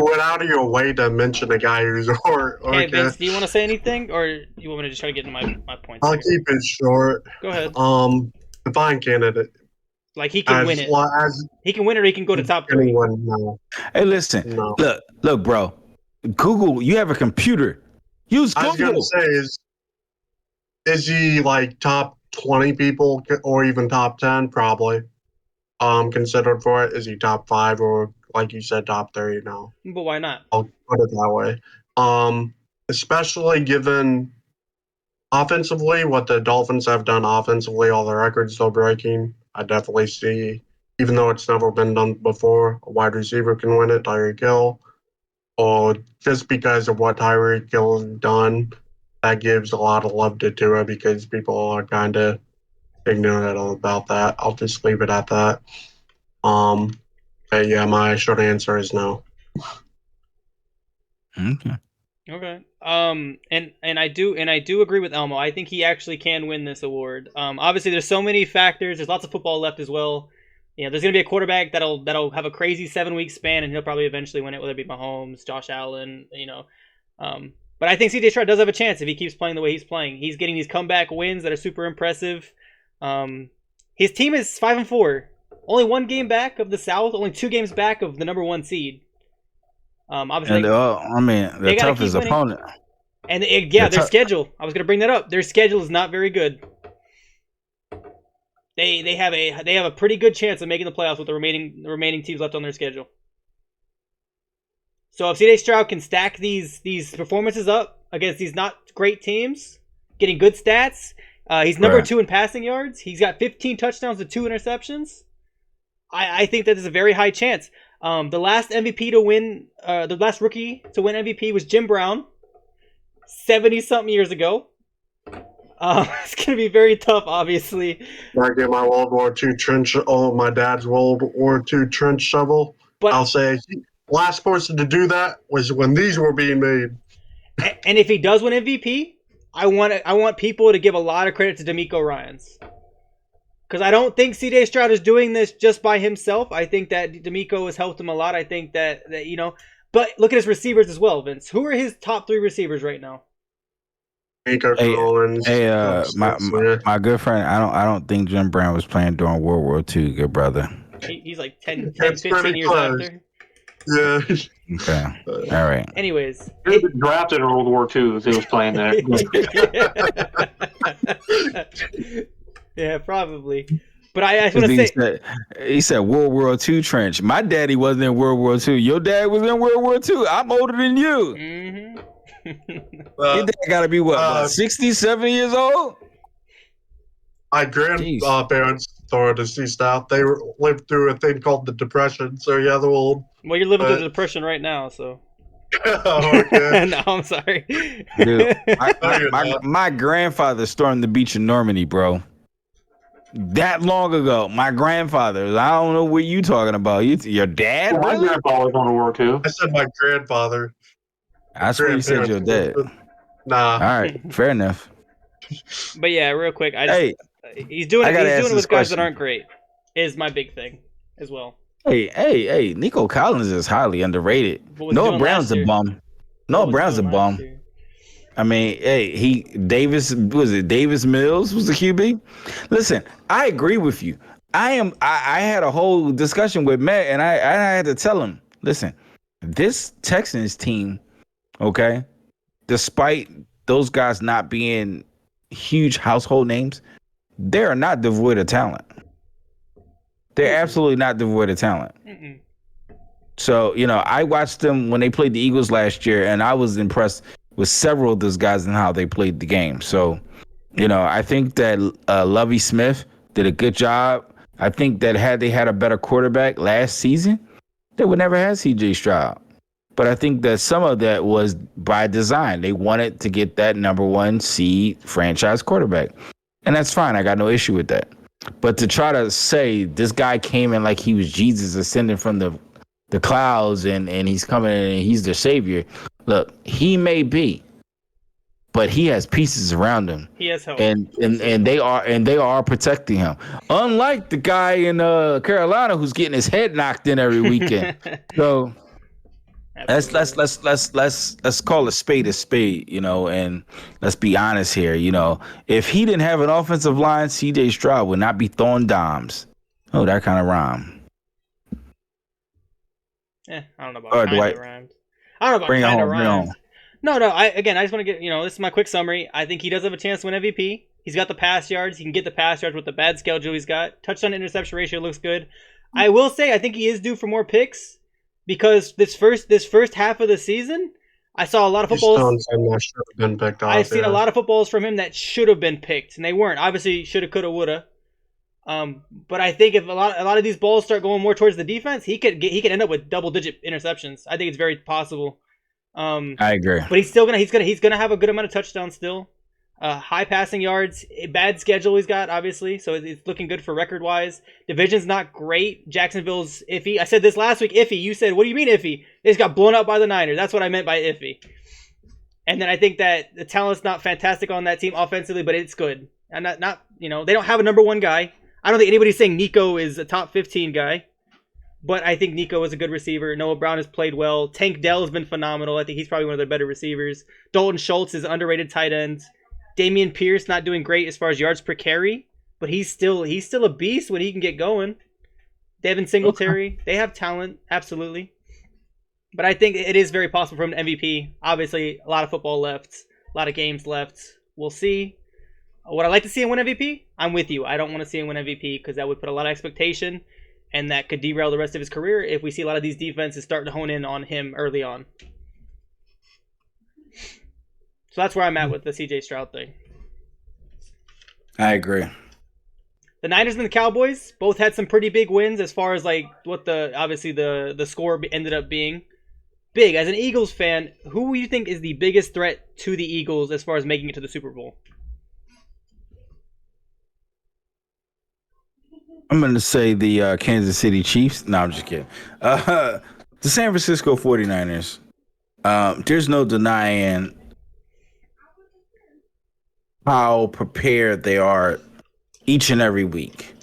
went out of your way to mention a guy who's Hey, Vince, do you want to say anything, or you want me to just try to get into my points? I'll keep it short. Go ahead. Divine candidate. Like he can win it. He can win it, or he can go to top 3. Anyone, no. Hey, listen. No. Look, bro. Google. You have a computer. Use Google. I was gonna say is he like top 20 people or even top 10? Probably. Considered for it. Is he top 5 or like you said, top 3 now? But why not? I'll put it that way. Especially given offensively what the Dolphins have done offensively, all the records they're breaking. I definitely see, even though it's never been done before, a wide receiver can win it, Tyreek Hill. Or just because of what Tyreek Hill has done, that gives a lot of love to Tua because people are kind of ignorant about that. I'll just leave it at that. But yeah, my short answer is no. Okay. And I do agree with Elmo. I think he actually can win this award. Obviously there's so many factors. There's lots of football left as well. You know, there's gonna be a quarterback that'll have a crazy 7-week span, and he'll probably eventually win it, whether it be Mahomes, Josh Allen, you know. But I think CJ Stroud does have a chance if he keeps playing the way he's playing. He's getting these comeback wins that are super impressive. His team is 5-4, only 1 game back of the South, only 2 games back of the number 1 seed. Obviously, the toughest opponent. And their schedule. I was going to bring that up. Their schedule is not very good. They have a pretty good chance of making the playoffs with the remaining teams left on their schedule. So if CJ Stroud can stack these performances up against these not great teams, getting good stats, he's number 2 in passing yards. He's got 15 touchdowns to 2 interceptions. I think that is a very high chance. The last MVP to win, the last rookie to win MVP was Jim Brown, 70-something years ago. It's gonna be very tough, obviously. I get my World War II trench. Oh, my dad's World War II trench shovel. But I'll say, last person to do that was when these were being made. And if he does win MVP, I want people to give a lot of credit to DeMeco Ryans. Because I don't think CJ Stroud is doing this just by himself. I think that DeMeco has helped him a lot. I think that you know. But look at his receivers as well, Vince. Who are his top 3 receivers right now? My good friend. I don't think Jim Brown was playing during World War II. Good brother. He's like 10 15 years after. Yeah. Okay. All right. Anyways, he would have been drafted in World War II if he was playing there. Yeah, probably. But I just want to say, he said World War II trench. My daddy wasn't in World War II. Your dad was in World War II. I'm older than you. Mm-hmm. Your dad got to be what, 60, 70 years old? My grandparents are deceased out. They lived through a thing called the Depression. So yeah, they're old. Well, you're living through the Depression right now, so. Oh, okay. No, I'm sorry. Dude, my grandfather stormed the beach in Normandy, bro. That long ago, my grandfather. I don't know what you talking about. Your dad? Well, my grandpa was on World War II. I said my grandfather. I swear you said your dad. Nah. All right, fair enough. But yeah, real quick, he's doing it with guys that aren't great. Is my big thing as well. Hey, Nico Collins is highly underrated. Noah Brown's a bum. Noah Brown's a bum. I mean, Davis Mills was the QB. Listen, I agree with you. I had a whole discussion with Matt, and I had to tell him, listen, this Texans team, okay, despite those guys not being huge household names, they are not devoid of talent. They're absolutely not devoid of talent. Mm-mm. So, I watched them when they played the Eagles last year, and I was impressed with several of those guys and how they played the game. So, I think that Lovie Smith did a good job. I think that had they had a better quarterback last season, they would never have CJ Stroud. But I think that some of that was by design. They wanted to get that number one seed franchise quarterback. And that's fine. I got no issue with that. But to try to say this guy came in like he was Jesus ascending from the clouds and he's coming in and he's the savior. Look, he may be, but he has pieces around him. He has help. And they are protecting him. Unlike the guy in Carolina who's getting his head knocked in every weekend. So let's call a spade, and let's be honest here. If he didn't have an offensive line, CJ Stroud would not be throwing dimes. Oh, that kind of rhyme. I don't know about kind of rhymed. I don't know about kind of rhymed. No. I just want to get, this is my quick summary. I think he does have a chance to win MVP. He's got the pass yards. He can get the pass yards with the bad schedule he's got. Touchdown to interception ratio looks good. I will say I think he is due for more picks. Because this first half of the season, I saw a lot of footballs. I've seen a lot of footballs from him that should have been picked, and they weren't. Obviously, shoulda, coulda, woulda. But I think if a lot of these balls start going more towards the defense, he could end up with double-digit interceptions. I think it's very possible. I agree. But he's gonna have a good amount of touchdowns still. High passing yards, a bad schedule he's got, obviously, so it's looking good for record-wise. Division's not great. Jacksonville's iffy. I said this last week, iffy. You said, what do you mean iffy? They just got blown up by the Niners. That's what I meant by iffy. And then I think that the talent's not fantastic on that team offensively, but it's good. And not they don't have a number one guy. I don't think anybody's saying Nico is a top 15 guy, but I think Nico is a good receiver. Noah Brown has played well. Tank Dell has been phenomenal. I think he's probably one of their better receivers. Dalton Schultz is underrated tight end. Damian Pierce not doing great as far as yards per carry, but he's still a beast when he can get going. Devin Singletary, They have talent, absolutely. But I think it is very possible for him to MVP. Obviously, a lot of football left, a lot of games left. We'll see. Would I like to see him win MVP? I'm with you. I don't want to see him win MVP because that would put a lot of expectation, and that could derail the rest of his career if we see a lot of these defenses start to hone in on him early on. So that's where I'm at with the CJ Stroud thing. I agree. The Niners and the Cowboys both had some pretty big wins as far as like what the score ended up being. Big. As an Eagles fan, who do you think is the biggest threat to the Eagles as far as making it to the Super Bowl? I'm going to say the Kansas City Chiefs. No, I'm just kidding. The San Francisco 49ers. There's no denying how prepared they are each and every week.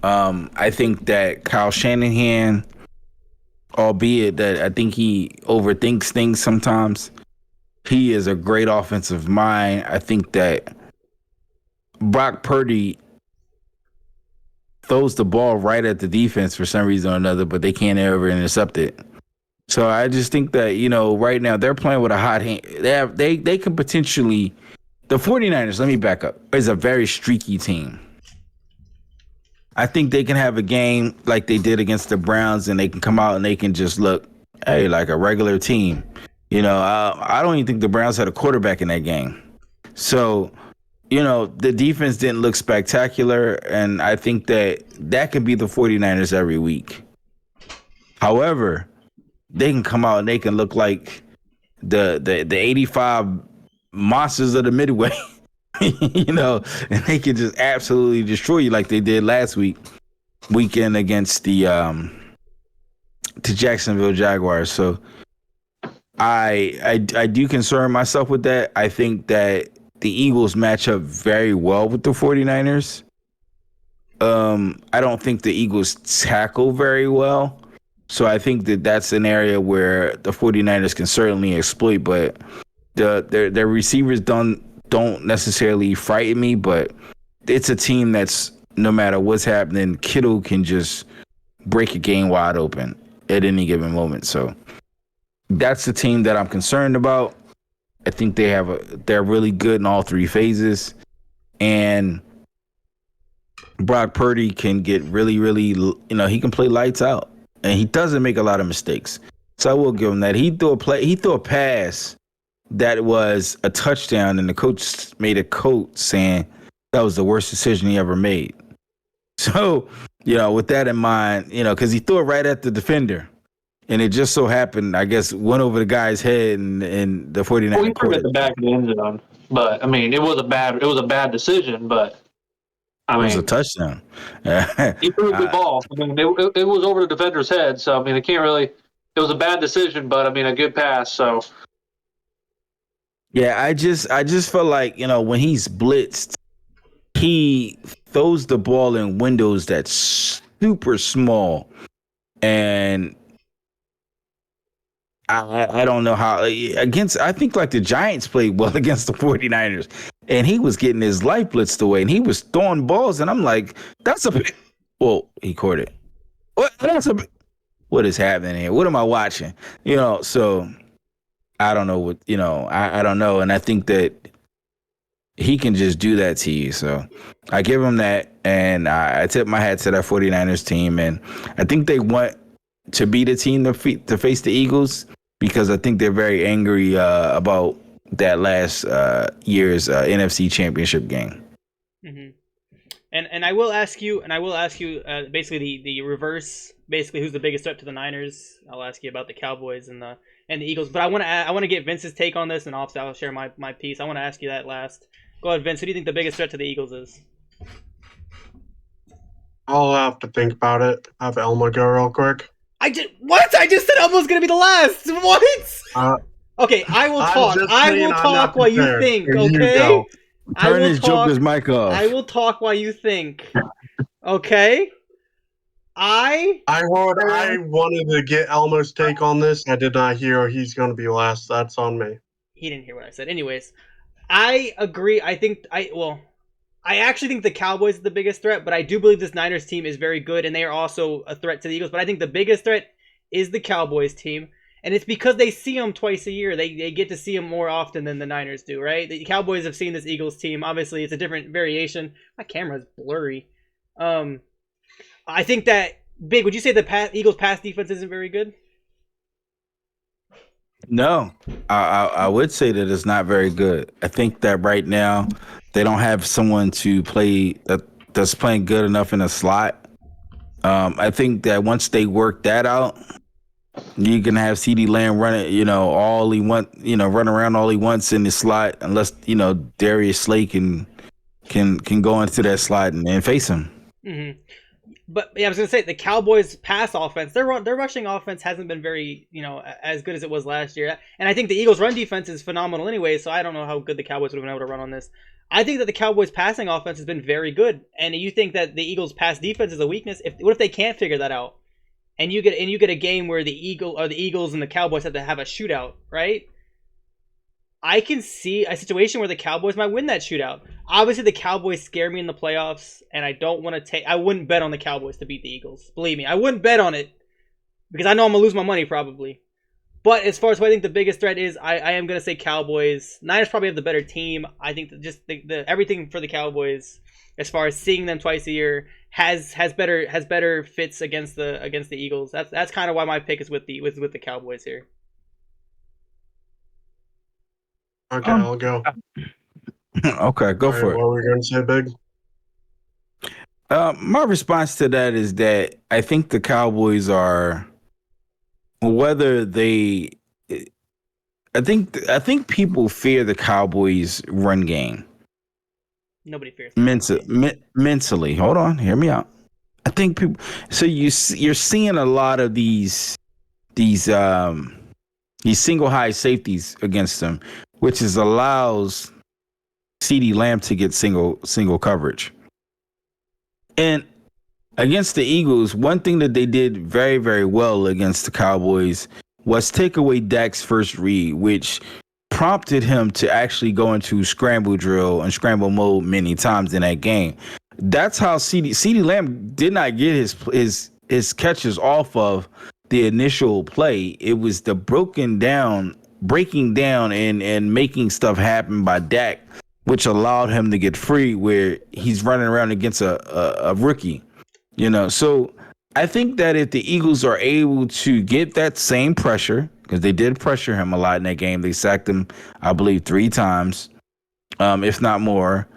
I think that Kyle Shanahan, albeit that I think he overthinks things sometimes, he is a great offensive mind. I think that Brock Purdy throws the ball right at the defense for some reason or another, but they can't ever intercept it. So I just think that, right now they're playing with a hot hand. They can potentially. The 49ers, let me back up, is a very streaky team. I think they can have a game like they did against the Browns, and they can come out and they can just look, hey, like a regular team. I don't even think the Browns had a quarterback in that game. So, the defense didn't look spectacular, and I think that could be the 49ers every week. However, they can come out and they can look like the 85 monsters of the Midway, and they can just absolutely destroy you like they did last weekend against the Jacksonville Jaguars. So I do concern myself with that. I think that the Eagles match up very well with the 49ers. I don't think the Eagles tackle very well. So I think that that's an area where the 49ers can certainly exploit, but their receivers don't necessarily frighten me, but it's a team that's, no matter what's happening, Kittle can just break a game wide open at any given moment. So that's the team that I'm concerned about. I think they're really good in all three phases, and Brock Purdy can get really, really, he can play lights out. and he doesn't make a lot of mistakes. So I will give him that. He threw a pass that was a touchdown, and the coach made a quote saying that was the worst decision he ever made. So, with that in mind, because he threw it right at the defender. And it just so happened, I guess, went over the guy's head, and the 49ers Well, he threw caught it it. at the back of the end zone, but I mean, it was a bad decision. But I It was a mean, touchdown. he threw a good ball. I mean, it was over the defender's head, so I mean, it can't really. It was a bad decision, but I mean, a good pass. So Yeah, I just felt like, when he's blitzed, he throws the ball in windows that's super small, and I don't know how I think like the Giants played well against the 49ers, and he was getting his life blitzed away, and he was throwing balls, and I'm like, that's a well, he caught it. What is happening here? What am I watching? So I don't know what, I don't know, and I think that he can just do that to you. So I give him that, and I tip my hat to that 49ers team, and I think they want to be the team to face the Eagles, because I think they're very angry about that last year's NFC Championship game. Mm-hmm. And I will ask you, basically the reverse, basically who's the biggest threat to the Niners. I'll ask you about the Cowboys and the Eagles, but I want to get Vince's take on this, and I'll share my piece. I want to ask you that last. Go ahead, Vince. Who do you think the biggest threat to the Eagles is? I'll have to think about it. Have Elma go real quick. I just said Elmo's gonna be the last. What? Okay, I will talk. I will talk while you think. Okay. Turn this Joker's mic off. I will talk while you think. Okay. I wanted to get Elmo's take on this. I did not hear he's going to be last. That's on me. He didn't hear what I said. Anyways, I agree. I actually think the Cowboys are the biggest threat, but I do believe this Niners team is very good, and they are also a threat to the Eagles. But I think the biggest threat is the Cowboys team, and it's because they see them twice a year. They get to see them more often than the Niners do, right? The Cowboys have seen this Eagles team. Obviously, it's a different variation. My camera's blurry. I think that, Big, would you say the Eagles' pass defense isn't very good? No, I would say that it's not very good. I think that right now they don't have someone to play that's playing good enough in the slot. I think that once they work that out, you can have CeeDee Lamb running, all he want, run around all he wants in the slot, unless Darius Slay can go into that slot and face him. Mm-hmm. But yeah, I was gonna say the Cowboys' pass offense, their rushing offense hasn't been very, as good as it was last year. And I think the Eagles' run defense is phenomenal anyway. So I don't know how good the Cowboys would have been able to run on this. I think that the Cowboys' passing offense has been very good. And you think that the Eagles' pass defense is a weakness? What if they can't figure that out? And you get a game where the Eagles and the Cowboys have to have a shootout, right? I can see a situation where the Cowboys might win that shootout. Obviously, the Cowboys scare me in the playoffs, and I don't want to I wouldn't bet on the Cowboys to beat the Eagles. Believe me, I wouldn't bet on it because I know I'm gonna lose my money probably. But as far as what I think the biggest threat is, I am gonna say Cowboys. Niners probably have the better team. I think that just the everything for the Cowboys, as far as seeing them twice a year, has better fits against the Eagles. That's kind of why my pick is with the Cowboys here. Okay, I'll go. Okay, go for it. What were we going to say, Big? My response to that is that I think the Cowboys are, whether they, I think people fear the Cowboys' run game. Nobody fears. Mentally, hold on, hear me out. I think people. So you're seeing a lot of these single high safeties against them, which allows CeeDee Lamb to get single coverage. And against the Eagles, one thing that they did very, very well against the Cowboys was take away Dak's first read, which prompted him to actually go into scramble drill and scramble mode many times in that game. That's how CeeDee Lamb did not get his catches off of the initial play. It was the breaking down and making stuff happen by Dak, which allowed him to get free where he's running around against a rookie. So I think that if the Eagles are able to get that same pressure, because they did pressure him a lot in that game, they sacked him, I believe, 3 times, if not more.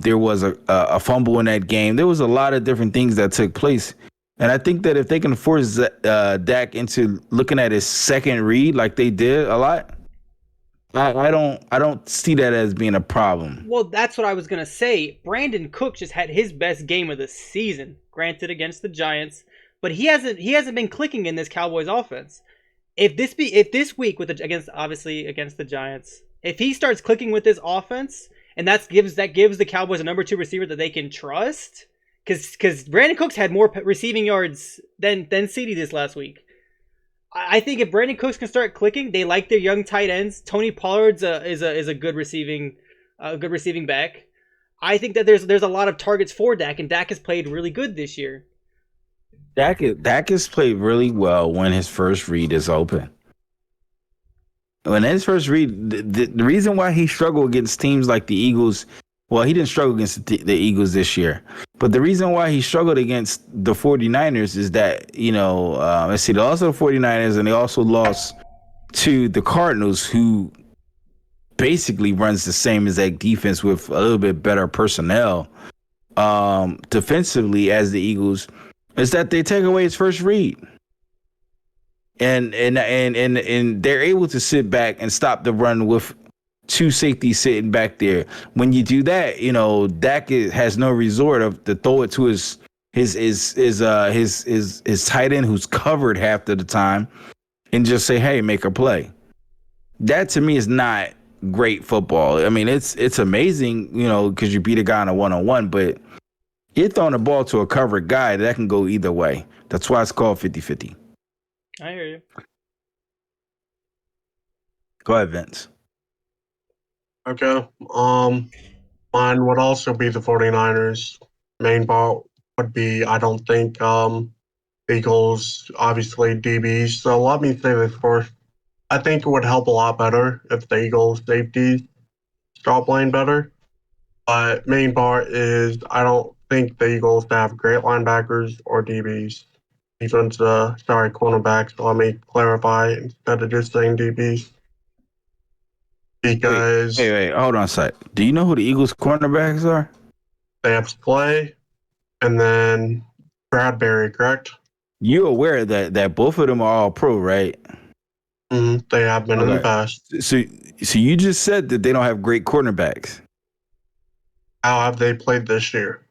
There was a fumble in that game. There was a lot of different things that took place. And I think that if they can force Dak into looking at his second read like they did a lot, I don't see that as being a problem. Well, that's what I was gonna say. Brandon Cook just had his best game of the season, granted against the Giants, but he hasn't been clicking in this Cowboys offense. If this week with against the Giants, if he starts clicking with this offense, and that gives the Cowboys a number 2 receiver that they can trust, because Brandon Cooks had more receiving yards than CeeDee this last week. I think if Brandon Cooks can start clicking, they like their young tight ends. Tony Pollard's is a good receiving back. I think that there's a lot of targets for Dak, and Dak has played really good this year. Dak has played really well when his first read is open. When his first read, the reason why he struggled against teams like the Eagles, well, he didn't struggle against the Eagles this year, but the reason why he struggled against the 49ers is that, let's see, they lost to the 49ers and they also lost to the Cardinals, who basically runs the same exact defense with a little bit better personnel defensively as the Eagles, is that they take away his first read. And they're able to sit back and stop the run with 2 safeties sitting back there. When you do that, Dak has no resort of to throw it to his tight end who's covered half of the time and just say, "Hey, make a play." That to me is not great football. I mean, it's amazing, because you beat a guy on a 1-on-1, but you're throwing the ball to a covered guy that can go either way. That's why it's called 50-50. I hear you. Go ahead, Vince. Okay. Mine would also be the 49ers. Main part would be, I don't think Eagles, obviously DBs. So let me say this first. I think it would help a lot better if the Eagles safeties start playing better. But main part is I don't think the Eagles have great linebackers or DBs. Cornerbacks. So let me clarify instead of just saying DBs. Because wait, hold on a sec. Do you know who the Eagles cornerbacks are? they have Clay and then Bradbury, correct? You aware that both of them are all pro, right? Mm-hmm. They have been in the past. So you just said that they don't have great cornerbacks. How have they played this year?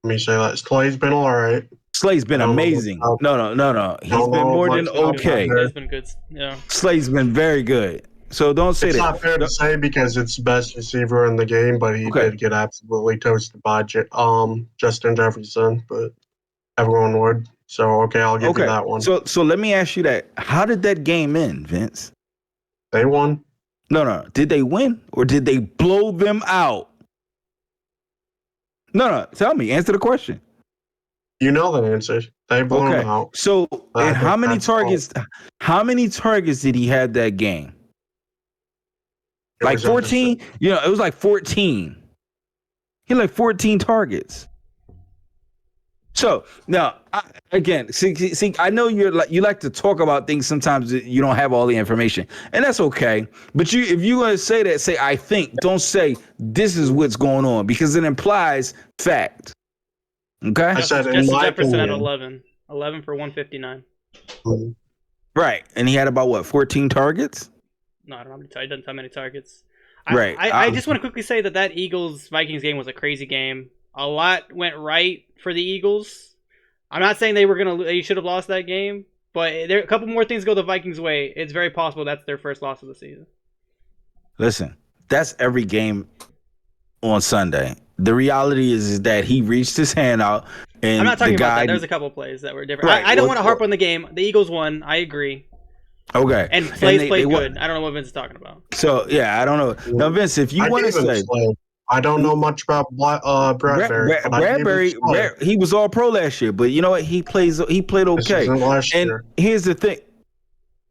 Let me say that. Clay's been all right. Slay's been amazing. No. He's been more than okay. He's been good. Yeah. Slay's been very good. So don't say it's that. It's not fair to say because it's the best receiver in the game, but he did get absolutely toasted by Justin Jefferson, but everyone would. So, I'll give you that one. So let me ask you that. How did that game end, Vince? They won. No. Did they win or did they blow them out? No. Tell me. Answer the question. You know the answer. They blew them out. So, and how many targets? How many targets did he have that game? Like 14? It was like 14. He had like 14 targets. So now, see, I know you like to talk about things. Sometimes you don't have all the information, and that's okay. But if you're going to say that, say I think. Don't say this is what's going on because it implies fact. Okay. I said Justin Jefferson had 11 for 159. Mm-hmm. Right, and he had about what 14 targets. No, I don't know. He doesn't have many targets. Right. I just want to quickly say that Eagles-Vikings game was a crazy game. A lot went right for the Eagles. I'm not saying they should have lost that game, but there a couple more things go the Vikings' way. It's very possible that's their first loss of the season. Listen, that's every game on Sunday. The reality is that he reached his hand out, and I'm not talking about that. There's a couple plays that were different. Right. I don't want to harp on the game. The Eagles won. I agree. Okay. And played good. I don't know what Vince is talking about. So, yeah, I don't know. Now, Vince, if you want to say... I don't know much about Bradbury. Bradbury, he was all pro last year, but you know what? He played okay. Last and year. Here's the thing.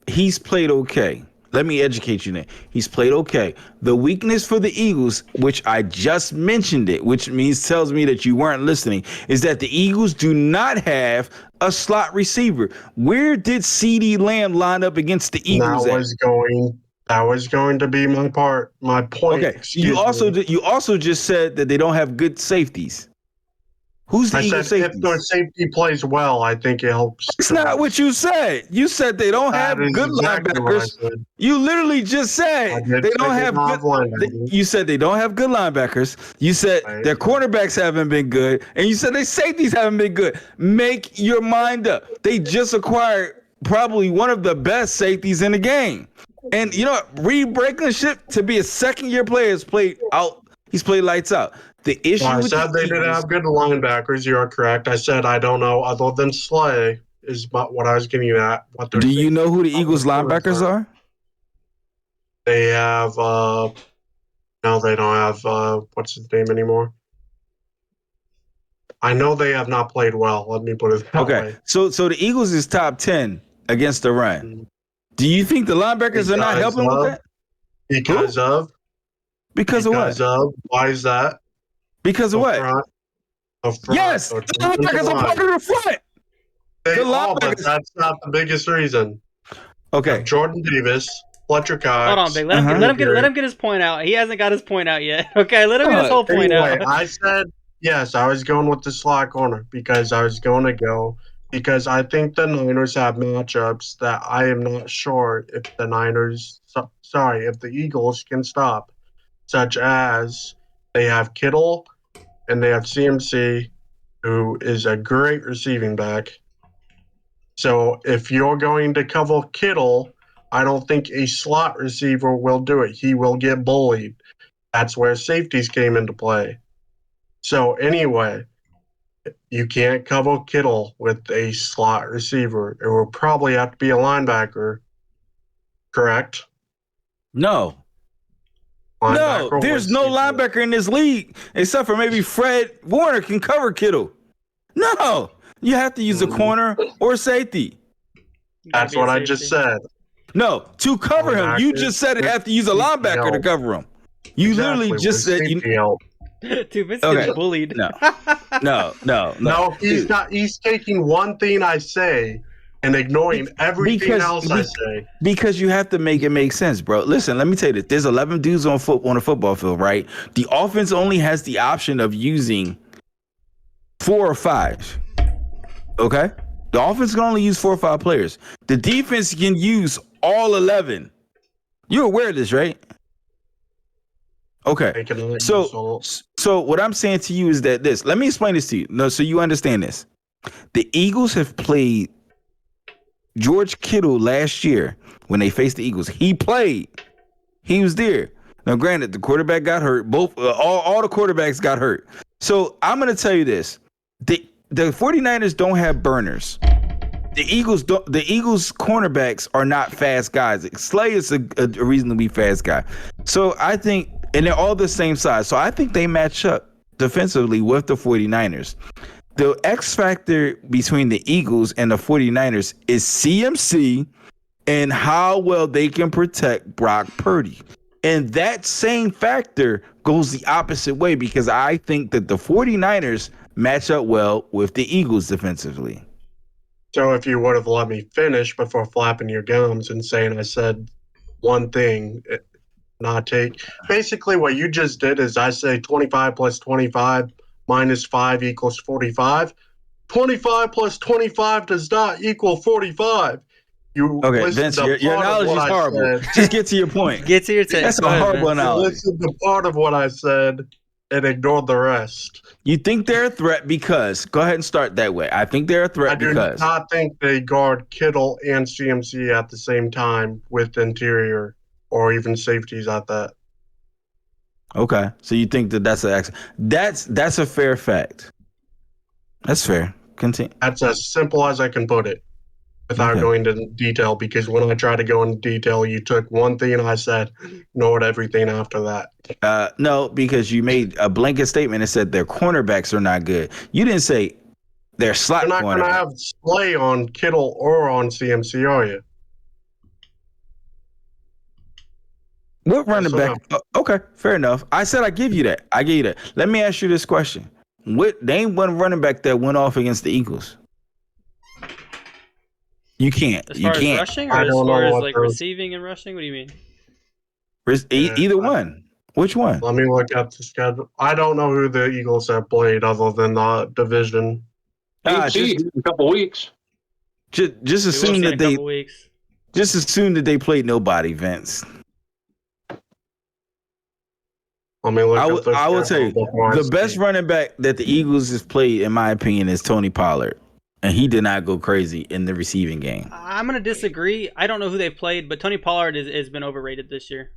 He's played okay. Let me educate you then. He's played okay. The weakness for the Eagles, which I just mentioned it, which tells me that you weren't listening, is that the Eagles do not have a slot receiver. Where did CeeDee Lamb line up against the Eagles at? That was going to be my point. Okay. You also just said that they don't have good safeties. Who's the Eagles said safeties? if their safety plays well, I think it helps. It's not what you said. You said they don't have good exactly linebackers. You literally just said they don't have good. You said they don't have good linebackers. You said their cornerbacks haven't been good, and you said their safeties haven't been good. Make your mind up. They just acquired probably one of the best safeties in the game, and you know what? Reed Blankenship, to be a second-year player, has played out. He's played lights out. The issue I with said they didn't have good linebackers. You are correct. I said I don't know other than Slay is what I was getting at. Do you know who the Eagles linebackers are? They have no, they don't have what's his name anymore. I know they have not played well. Let me put it that way. So the Eagles is top 10 against the run. Do you think the linebackers are not helping with that? Because of what? Why is that? Because of what? Front. Yes, the linebackers are part of the front. But that's not the biggest reason. Okay. Jordan Davis, Fletcher Cox. Hold on, Big. Let him get his point out. He hasn't got his point out yet. Okay, let him get his whole point out. I said yes. I was going with the slot corner because I think the Niners have matchups that I am not sure if the Eagles can stop, such as they have Kittle and they have CMC, who is a great receiving back. So if you're going to cover Kittle, I don't think a slot receiver will do it. He will get bullied. That's where safeties came into play. So anyway, you can't cover Kittle with a slot receiver. It will probably have to be a linebacker. Correct? No. No, there's no linebacker in this league except for maybe Fred Warner can cover Kittle. No, you have to use a corner or safety. That's what I just said. No, to cover him, you just said it have to use a linebacker to cover him. You literally just said you. Dude, Vince gets bullied. No, he's not. He's taking one thing I say and ignoring everything else I say. Because you have to make it make sense, bro. Listen, let me tell you this. There's 11 dudes on a football field, right? The offense only has the option of using 4 or 5. Okay? The offense can only use 4 or 5 players. The defense can use all 11. You're aware of this, right? Okay. So what I'm saying to you is that let me explain this to you. No, so you understand this. The Eagles have played George Kittle last year when they faced the Eagles. He played. He was there. Now, granted, the quarterback got hurt. All the quarterbacks got hurt. So I'm going to tell you this. The 49ers don't have burners. The Eagles cornerbacks are not fast guys. Slay is a reasonably fast guy. So I think, and they're all the same size. So I think they match up defensively with the 49ers. The X factor between the Eagles and the 49ers is CMC and how well they can protect Brock Purdy. And that same factor goes the opposite way because I think that the 49ers match up well with the Eagles defensively. So if you would have let me finish before flapping your gums and saying I said one thing, basically what you just did is I say 25 plus 25 minus 5 equals 45. 25 plus 25 does not equal 45. Okay, Vince, your analogy is horrible. Just get to your point. Get to your text. That's a horrible analogy. Listen to part of what I said and ignore the rest. You think they're a threat because, go ahead and start that way. I think they're a threat because. I do not think they guard Kittle and CMC at the same time with interior or even safeties at that. Okay, so you think that's a fair fact. That's fair. Continue. That's as simple as I can put it without going into detail, because when I try to go into detail, you took one thing and I said, ignored everything after that. No, because you made a blanket statement and said their cornerbacks are not good. You didn't say their slot cornerbacks. You're not going to have Slay on Kittle or on CMC, are you? What running So, back? Okay, fair enough. I said I give you that. I give you that. Let me ask you this question: name one running back that went off against the Eagles? You can't. As You far as can't. rushing, or I as don't far know as what like those. receiving and rushing? What do you mean? Either one. Which one? Let me look up the schedule. I don't know who the Eagles have played other than the division. Just AC in a couple weeks. just We will assume see in that a they couple weeks. just assume that they played nobody, Vince. Let me look up the I will schedule say before I the best speak. running back that the Eagles has played, in my opinion, is Tony Pollard, and he did not go crazy in the receiving game. I'm gonna disagree. I don't know who they've played, but Tony Pollard has been overrated this year.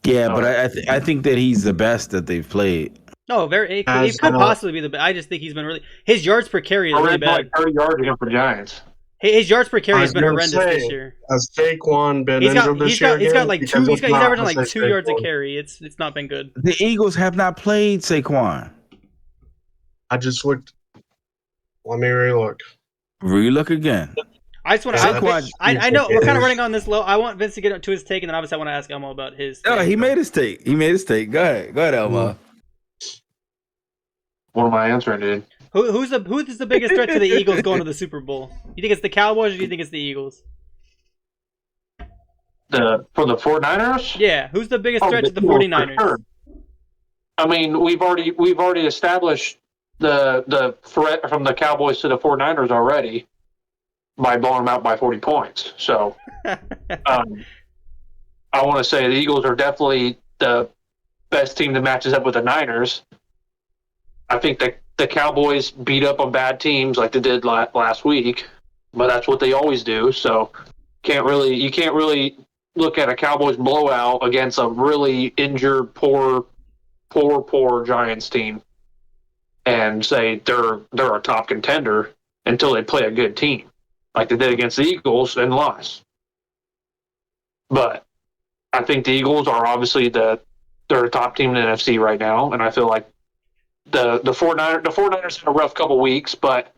Yeah, but I think that he's the best that they've played. No, it As could possibly be the best. I just think he's been really his yards per carry is I really ran like bad. 30 yards against the Giants. His yards per I carry has was been gonna horrendous this say, year. has Saquon been He's injured this year got again? like Because he's if not, averaging I like say 2 yards a Saquon. carry. It's not been good. The Eagles have not played Saquon. I just looked. Let me relook. Relook again. I just want Yeah, to. Saquon. I know we're kind of is- running on this low. I want Vince to get to his take, and then obviously I want to ask Elmo about his. Oh, take. he made his take. Go ahead, Elmo. What am I answering, dude? Who is the biggest threat to the Eagles going to the Super Bowl? You think it's the Cowboys, or do you think it's the Eagles? For the 49ers? Yeah, who's the biggest threat to the Eagles, 49ers? for sure. I mean, we've already established the threat from the Cowboys to the 49ers already by blowing them out by 40 points. So I want to say the Eagles are definitely the best team that matches up with the Niners. I think that the Cowboys beat up on bad teams like they did last week, but that's what they always do. So you can't really look at a Cowboys blowout against a really injured, poor Giants team and say they're a top contender until they play a good team like they did against the Eagles and lost. But I think the Eagles are obviously they're a top team in the NFC right now, and I feel like the 49ers had a rough couple weeks, but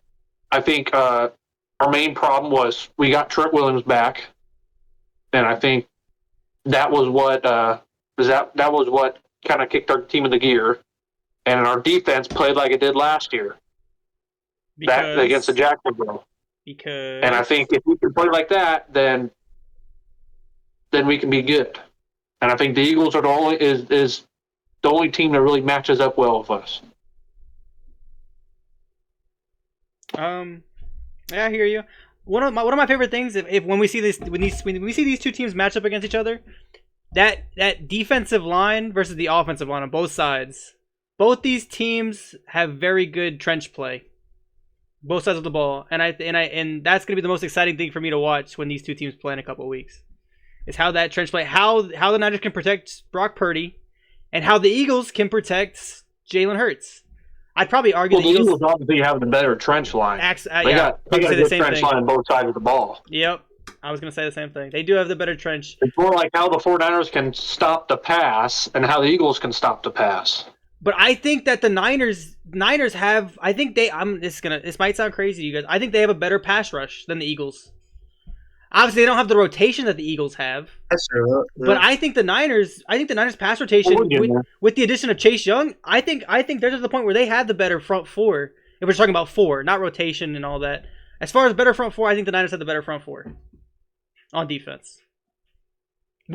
I think our main problem was we got Trent Williams back, and I think that was what that was what kind of kicked our team into gear, and our defense played like it did last year against the Jacksonville. And I think if we can play like that, then we can be good. And I think the Eagles are the only team that really matches up well with us. Yeah, I hear you. One of my favorite things if when we see these two teams match up against each other, that defensive line versus the offensive line on both sides. Both these teams have very good trench play. Both sides of the ball, and that's gonna be the most exciting thing for me to watch when these two teams play in a couple of weeks. Is how that trench play, how the Niners can protect Brock Purdy, and how the Eagles can protect Jalen Hurts. I'd probably argue the Eagles obviously have the better trench line. They got a good trench line on both sides of the ball. Yep. I was going to say the same thing. They do have the better trench. It's more like how the 49ers can stop the pass and how the Eagles can stop the pass. But I think that the Niners have, I think this might sound crazy to you guys. I think they have a better pass rush than the Eagles. Obviously, they don't have the rotation that the Eagles have. That's true. But I think the Niners pass rotation with the addition of Chase Young, I think they're to the point where they have the better front four. If we're talking about four, not rotation and all that. As far as better front four, I think the Niners have the better front four on defense.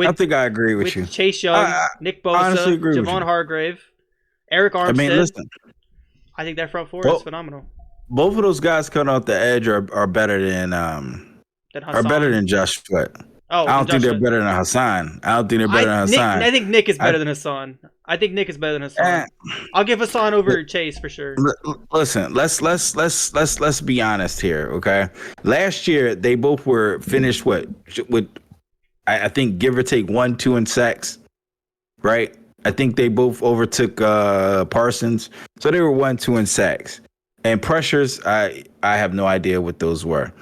I think I agree with you. Chase Young, Nick Bosa, Javon Hargrave, Eric Armstead. I mean, listen. I think that front four is phenomenal. Both of those guys coming off the edge are better than Josh Sweat. Oh, I don't think they're better than Hassan. I think Nick is better than Hassan. I think Nick is better than Hassan. I'll give Hassan over Chase for sure. Listen, let's be honest here, okay? Last year they both were finished with I think give or take 1-2 in sacks, right? I think they both overtook Parsons, so they were 1-2 in sacks. And pressures, I have no idea what those were.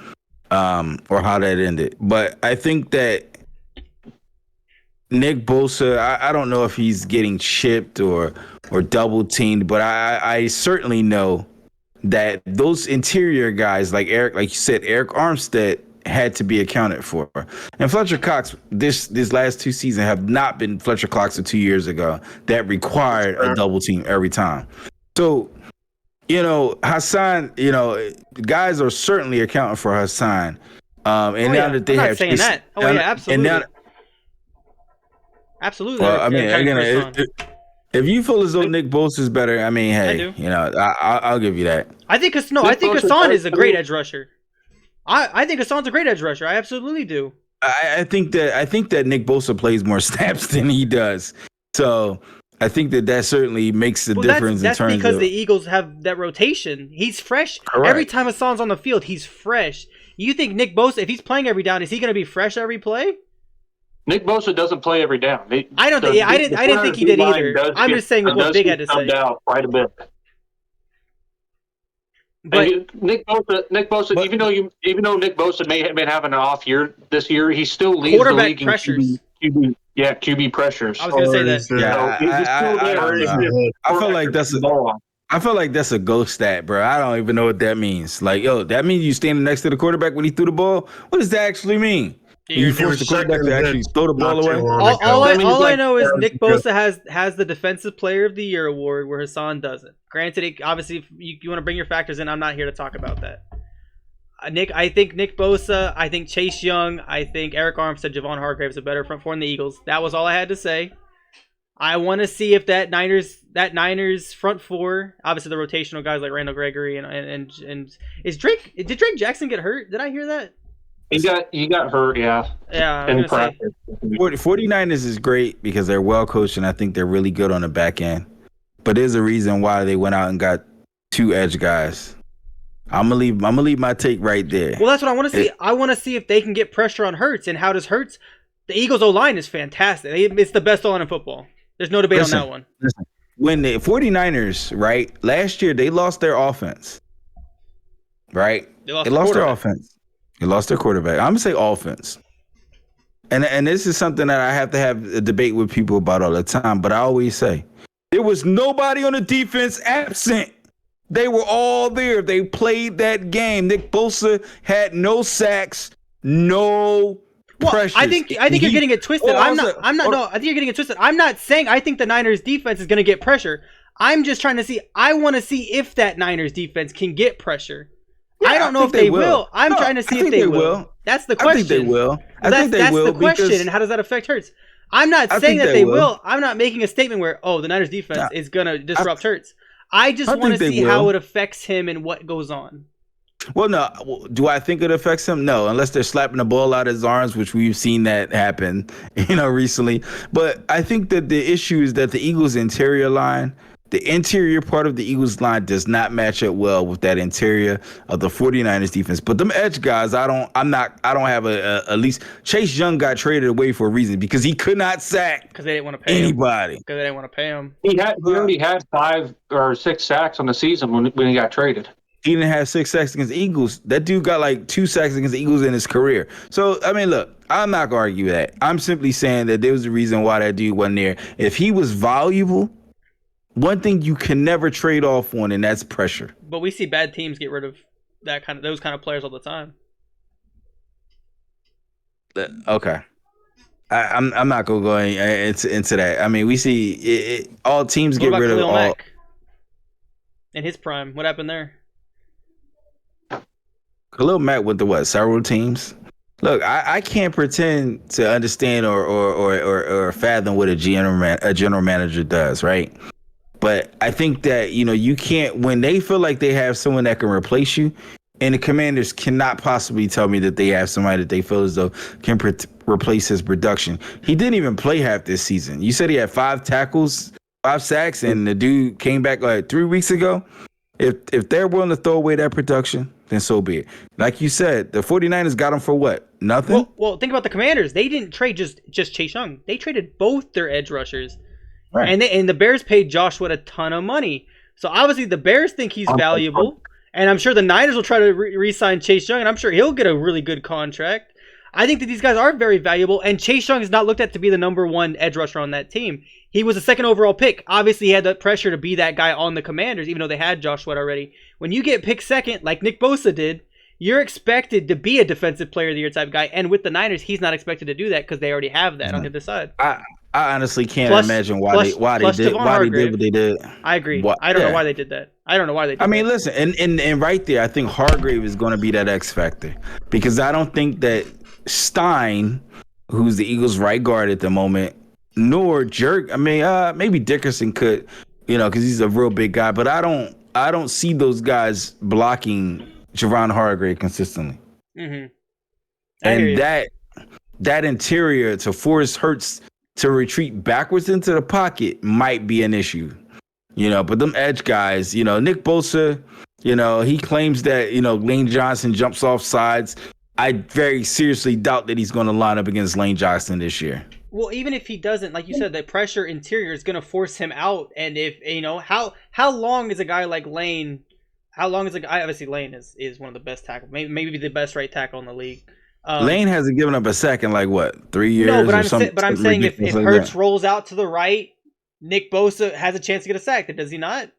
Or how that ended. But I think that Nick Bosa, I don't know if he's getting chipped or double teamed, but I certainly know that those interior guys like you said, Eric Armstead had to be accounted for. And Fletcher Cox, this last 2 seasons have not been Fletcher Cox of 2 years ago that required a double team every time. So, Hassan, guys are certainly accounting for Hassan. And now that they I'm have not saying that. Oh yeah, absolutely. And now, absolutely. Well, I mean, again, if you feel as though Nick Bosa is better, I mean, hey, I'll give you that. I think Hassan is a great edge rusher. I think Hassan's a great edge rusher. I absolutely do. I think that Nick Bosa plays more snaps than he does. So I think that certainly makes the difference. That's because the Eagles have that rotation. He's fresh. Correct. Every time Hassan's on the field, he's fresh. You think Nick Bosa, if he's playing every down, is he going to be fresh every play? Nick Bosa doesn't play every down. I didn't think he did either. I'm just saying what Big had to say. Out quite a bit. But Nick Bosa, even though Nick Bosa may have been having an off year this year, he still leads the league pressures. in QB pressures. I was going to say that. I feel like that's a ghost stat, bro. I don't even know what that means. Like, that means you standing next to the quarterback when he threw the ball? What does that actually mean? You force the quarterback to actually throw the ball away? All I know is Nick Bosa has the Defensive Player of the Year award, where Hassan doesn't. Granted, obviously, if you want to bring your factors in, I'm not here to talk about that. I think Nick Bosa, I think Chase Young, I think Eric Armstead, Javon Hargrave's a better front four than the Eagles. That was all I had to say. I want to see if that Niners front four, obviously the rotational guys like Randall Gregory and did Drake Jackson get hurt? Did I hear that? He got hurt, yeah. Yeah, in practice. 49ers is great because they're well coached and I think they're really good on the back end. But there's a reason why they went out and got 2 edge guys. I'm gonna leave my take right there. Well, that's what I want to see. I want to see if they can get pressure on Hurts, and how does Hurts? The Eagles O-line is fantastic. It's the best O-line in football. There's no debate on that one. Listen, when the 49ers, right, last year they lost their offense. Right? They lost their offense. They lost their quarterback. I'm gonna say offense. And this is something that I have to have a debate with people about all the time, but I always say there was nobody on the defense absent. They were all there. They played that game. Nick Bosa had no sacks, no pressure. I think you're getting it twisted. I think you're getting it twisted. I'm not saying I think the Niners defense is going to get pressure. I'm just trying to see. I want to see if that Niners defense can get pressure. Yeah, I don't know if they will. I'm trying to see if they will. That's the question. I think they will. That's the question. And how does that affect Hurts? I'm not saying that they will. I'm not making a statement where, the Niners defense is going to disrupt Hurts. I just want to see how it affects him and what goes on. Well, no. Do I think it affects him? No, unless they're slapping the ball out of his arms, which we've seen that happen, recently. But I think that the issue is that the Eagles' interior line, the interior part of the Eagles line does not match up well with that interior of the 49ers defense. But them edge guys, I don't have at least Chase Young got traded away for a reason because he could not sack because they didn't want to pay anybody. Because they didn't want to pay him. He already had 5 or 6 sacks on the season when he got traded. He didn't have 6 sacks against the Eagles. That dude got like 2 sacks against the Eagles in his career. So, I mean, look, I'm not going to argue that. I'm simply saying that there was a reason why that dude wasn't there. If he was valuable, one thing you can never trade off on, and that's pressure. But we see bad teams get rid of those kind of players all the time. Okay. I'm not going to go into that. I mean, we see all teams get rid of all. Mack? In his prime, what happened there? Khalil Mack went to several teams? Look, I can't pretend to understand or fathom what a general manager does, right? But I think that, you can't, when they feel like they have someone that can replace you, and the Commanders cannot possibly tell me that they have somebody that they feel as though can replace his production. He didn't even play half this season. You said he had 5 tackles, 5 sacks, and the dude came back like 3 weeks ago. If they're willing to throw away that production, then so be it. Like you said, the 49ers got him for what? Nothing? Well, think about the Commanders. They didn't trade just Chase Young. They traded both their edge rushers. Right. And the Bears paid Josh Sweat a ton of money. So obviously the Bears think he's valuable. And I'm sure the Niners will try to re-sign Chase Young, and I'm sure he'll get a really good contract. I think that these guys are very valuable, and Chase Young is not looked at to be the number 1 edge rusher on that team. He was a 2nd overall pick. Obviously, he had that pressure to be that guy on the Commanders, even though they had Josh Sweat already. When you get picked 2nd, like Nick Bosa did, You're expected to be a defensive player of the year type guy, and with the Niners, he's not expected to do that because they already have that on the other side. I honestly can't Plus- imagine plus why they did Hargrave. what they did. I agree. What- I don't know yeah. why they did that. I don't know why they did I mean, that. listen, and right there, I think Hargrave is going to be that X factor because I don't think that Stein, who's the Eagles' right guard at the moment, nor Jerk. I mean, maybe Dickerson could, because he's a real big guy, but I don't see those guys blocking Javon Hargrave consistently. Mm-hmm. And that interior to force Hurts to retreat backwards into the pocket might be an issue. But them edge guys, Nick Bosa, he claims that, Lane Johnson jumps off sides. I very seriously doubt that he's going to line up against Lane Johnson this year. Well, even if he doesn't, like you said, the pressure interior is going to force him out. And if, how long is a guy like Lane? How long is a guy? Obviously, Lane is one of the best tackles, maybe the best right tackle in the league. Lane hasn't given up a sack in 3 years. No, but I'm saying if Hurts rolls out to the right, Nick Bosa has a chance to get a sack there, does he not?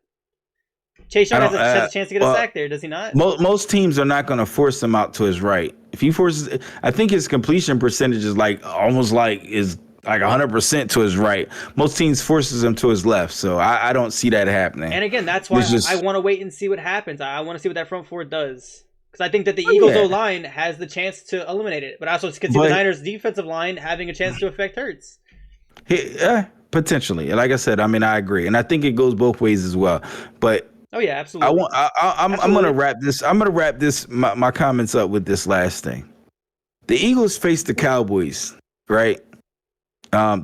Chase Young has a chance to get a sack there, does he not? Most teams are not going to force him out to his right. If he forces, I think his completion percentage is almost 100% to his right. Most teams forces him to his left, so I don't see that happening. And again, that's why I want to wait and see what happens. I want to see what that front four does. Because I think that the Eagles' O-line has the chance to eliminate it. But I also can see the Niners' defensive line having a chance to affect Hurts. Potentially. Like I said, I mean, I agree. And I think it goes both ways as well. But oh, yeah, absolutely. I'm going to wrap this. I'm going to wrap this, my comments up with this last thing. The Eagles faced the Cowboys, right?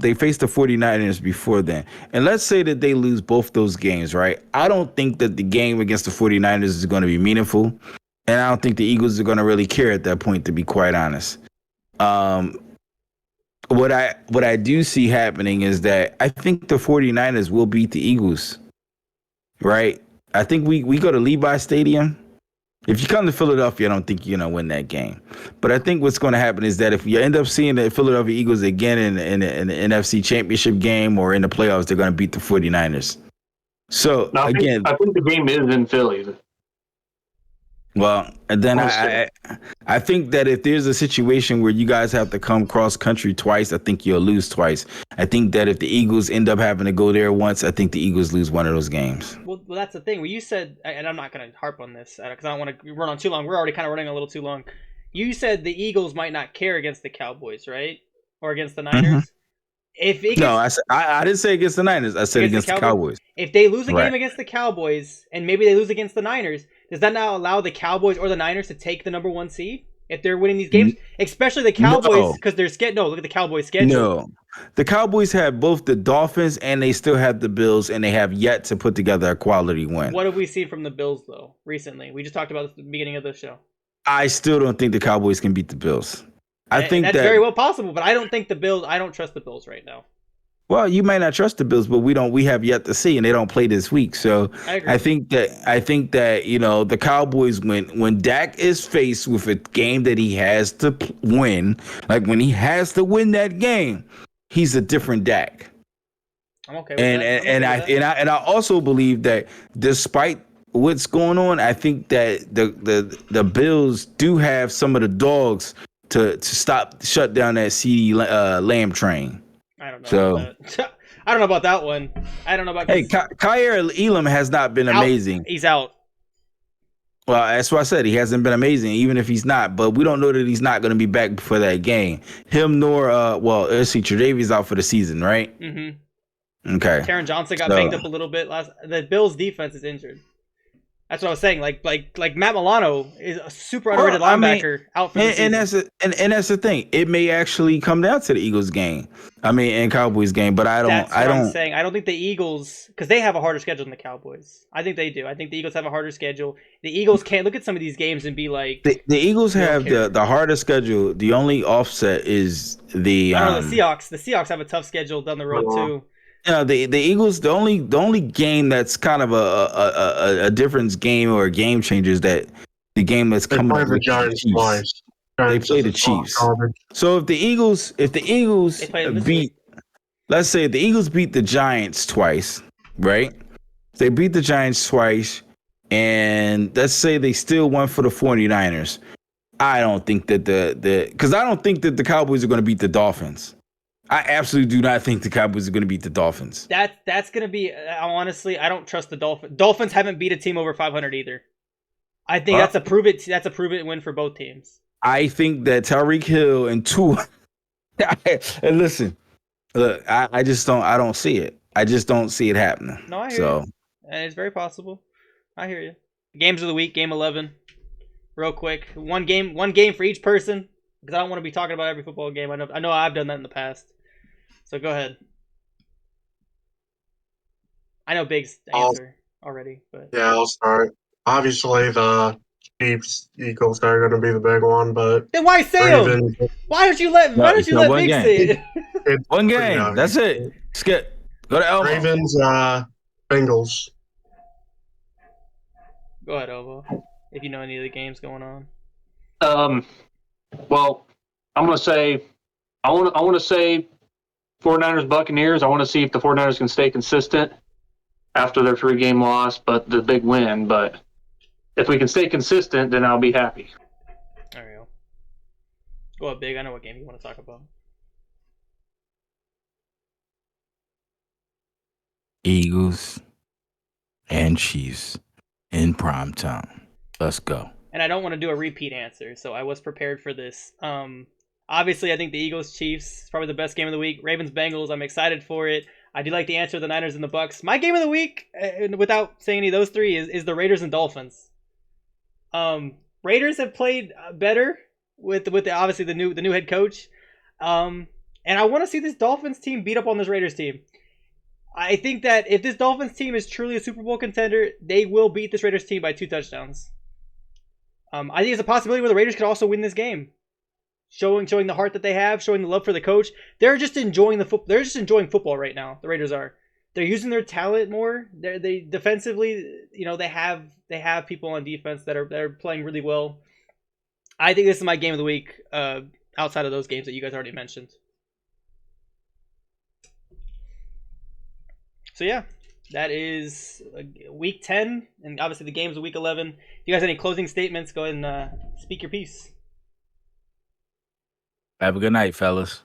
They faced the 49ers before then. And let's say that they lose both those games, right? I don't think that the game against the 49ers is going to be meaningful. And I don't think the Eagles are going to really care at that point, to be quite honest. What I do see happening is that I think the 49ers will beat the Eagles, right? I think we go to Levi Stadium. If you come to Philadelphia, I don't think you're going to win that game. But I think what's going to happen is that if you end up seeing the Philadelphia Eagles again in the NFC Championship game or in the playoffs, they're going to beat the 49ers. So, I think the game is in Philly. Well, and then I think that if there's a situation where you guys have to come cross country twice, I think you'll lose twice. I think that if the Eagles end up having to go there once, I think the Eagles lose one of those games. Well, that's the thing. Well, you said, and I'm not going to harp on this because I don't want to run on too long. We're already kind of running a little too long. You said the Eagles might not care against the Cowboys, right? Or against the Niners? Mm-hmm. I didn't say against the Niners. I said against the Cowboys. If they lose a game against the Cowboys and maybe they lose against the Niners, does that now allow the Cowboys or the Niners to take the number one seed if they're winning these games? Especially the Cowboys because they're scared. No, look at the Cowboys' schedule. No, the Cowboys have both the Dolphins and they still have the Bills, and they have yet to put together a quality win. What have we seen from the Bills though recently? We just talked about this at the beginning of the show. I still don't think the Cowboys can beat the Bills. I think that's very well possible, but I don't think the Bills. I don't trust the Bills right now. Well, you might not trust the Bills, but we have yet to see, and they don't play this week. So I think that the Cowboys, when Dak is faced with a game that he has to win, like when he has to win that game, he's a different Dak. I'm okay with that. And I also believe that despite what's going on, I think that the Bills do have some of the dogs to shut down that CeeDee Lamb train. I don't know about that. I don't know about that one. I don't know about. Hey, Kyer Elam has not been amazing. He's out. Well, that's what I said. He hasn't been amazing, even if he's not. But we don't know that he's not going to be back before that game. Him nor let's see, Tre'Davious out for the season, right? Mm-hmm. Okay. Taron Johnson got banged up a little bit last. The Bills' defense is injured. That's what I was saying. Like Matt Milano is a super underrated linebacker out for the season. And that's the thing. It may actually come down to the Eagles game. And Cowboys game. But I'm saying. I don't think the Eagles, because they have a harder schedule than the Cowboys. I think they do. I think the Eagles have a harder schedule. The Eagles can't look at some of these games and be like. The Eagles have the harder schedule. The only offset is the. I don't know, the Seahawks. The Seahawks have a tough schedule down the road too. The Eagles, the only game that's kind of a difference game or a game changer is that the game that's coming up with the Chiefs. They play the Chiefs. So if the Eagles beat, let's say if the Eagles beat the Giants twice, right? They beat the Giants twice, and let's say they still won for the 49ers. I don't think that because I don't think that the Cowboys are going to beat the Dolphins. I absolutely do not think the Cowboys are going to beat the Dolphins. That's going to be honestly, I don't trust the Dolphins. Dolphins haven't beat a team over 500 either. I think that's a prove it win for both teams. I think that Tyreek Hill and Tua. And listen, look, I just don't see it. I just don't see it happening. No, I hear you. And it's very possible. I hear you. Games of the week, game 11. Real quick, one game for each person because I don't want to be talking about every football game. I know I've done that in the past. So go ahead. I know Big's answer already, but yeah, I'll start. Obviously, the Chiefs Eagles are going to be the big one, but then why say them? Why don't you let Big say it? One game. That's it. Skip. Go to Elmo. Ravens, Bengals. Go ahead, Elmo. If you know any of the games going on. Well, I'm gonna say, I want to say, 49ers Buccaneers. I want to see if the 49ers can stay consistent after their 3-game loss, but the big win. But if we can stay consistent, then I'll be happy. There you go. Go ahead, Big. I know what game you want to talk about. Eagles and Chiefs in prime time. Let's go. And I don't want to do a repeat answer, so I was prepared for this. Obviously, I think the Eagles Chiefs is probably the best game of the week. Ravens Bengals, I'm excited for it. I do like the answer of the Niners and the Bucks. My game of the week, without saying any of those three, is the Raiders and Dolphins. Raiders have played better with obviously the new head coach, and I want to see this Dolphins team beat up on this Raiders team. I think that if this Dolphins team is truly a Super Bowl contender, they will beat this Raiders team by 2 touchdowns. I think it's a possibility where the Raiders could also win this game, showing the heart that they have, showing the love for the coach. They're just enjoying They're just enjoying football right now. The Raiders are. They're using their talent more. They defensively, they have people on defense that are playing really well. I think this is my game of the week. Outside of those games that you guys already mentioned. So yeah, that is week 10, and obviously the games of week 11. If you guys have any closing statements, go ahead and speak your piece. Have a good night, fellas.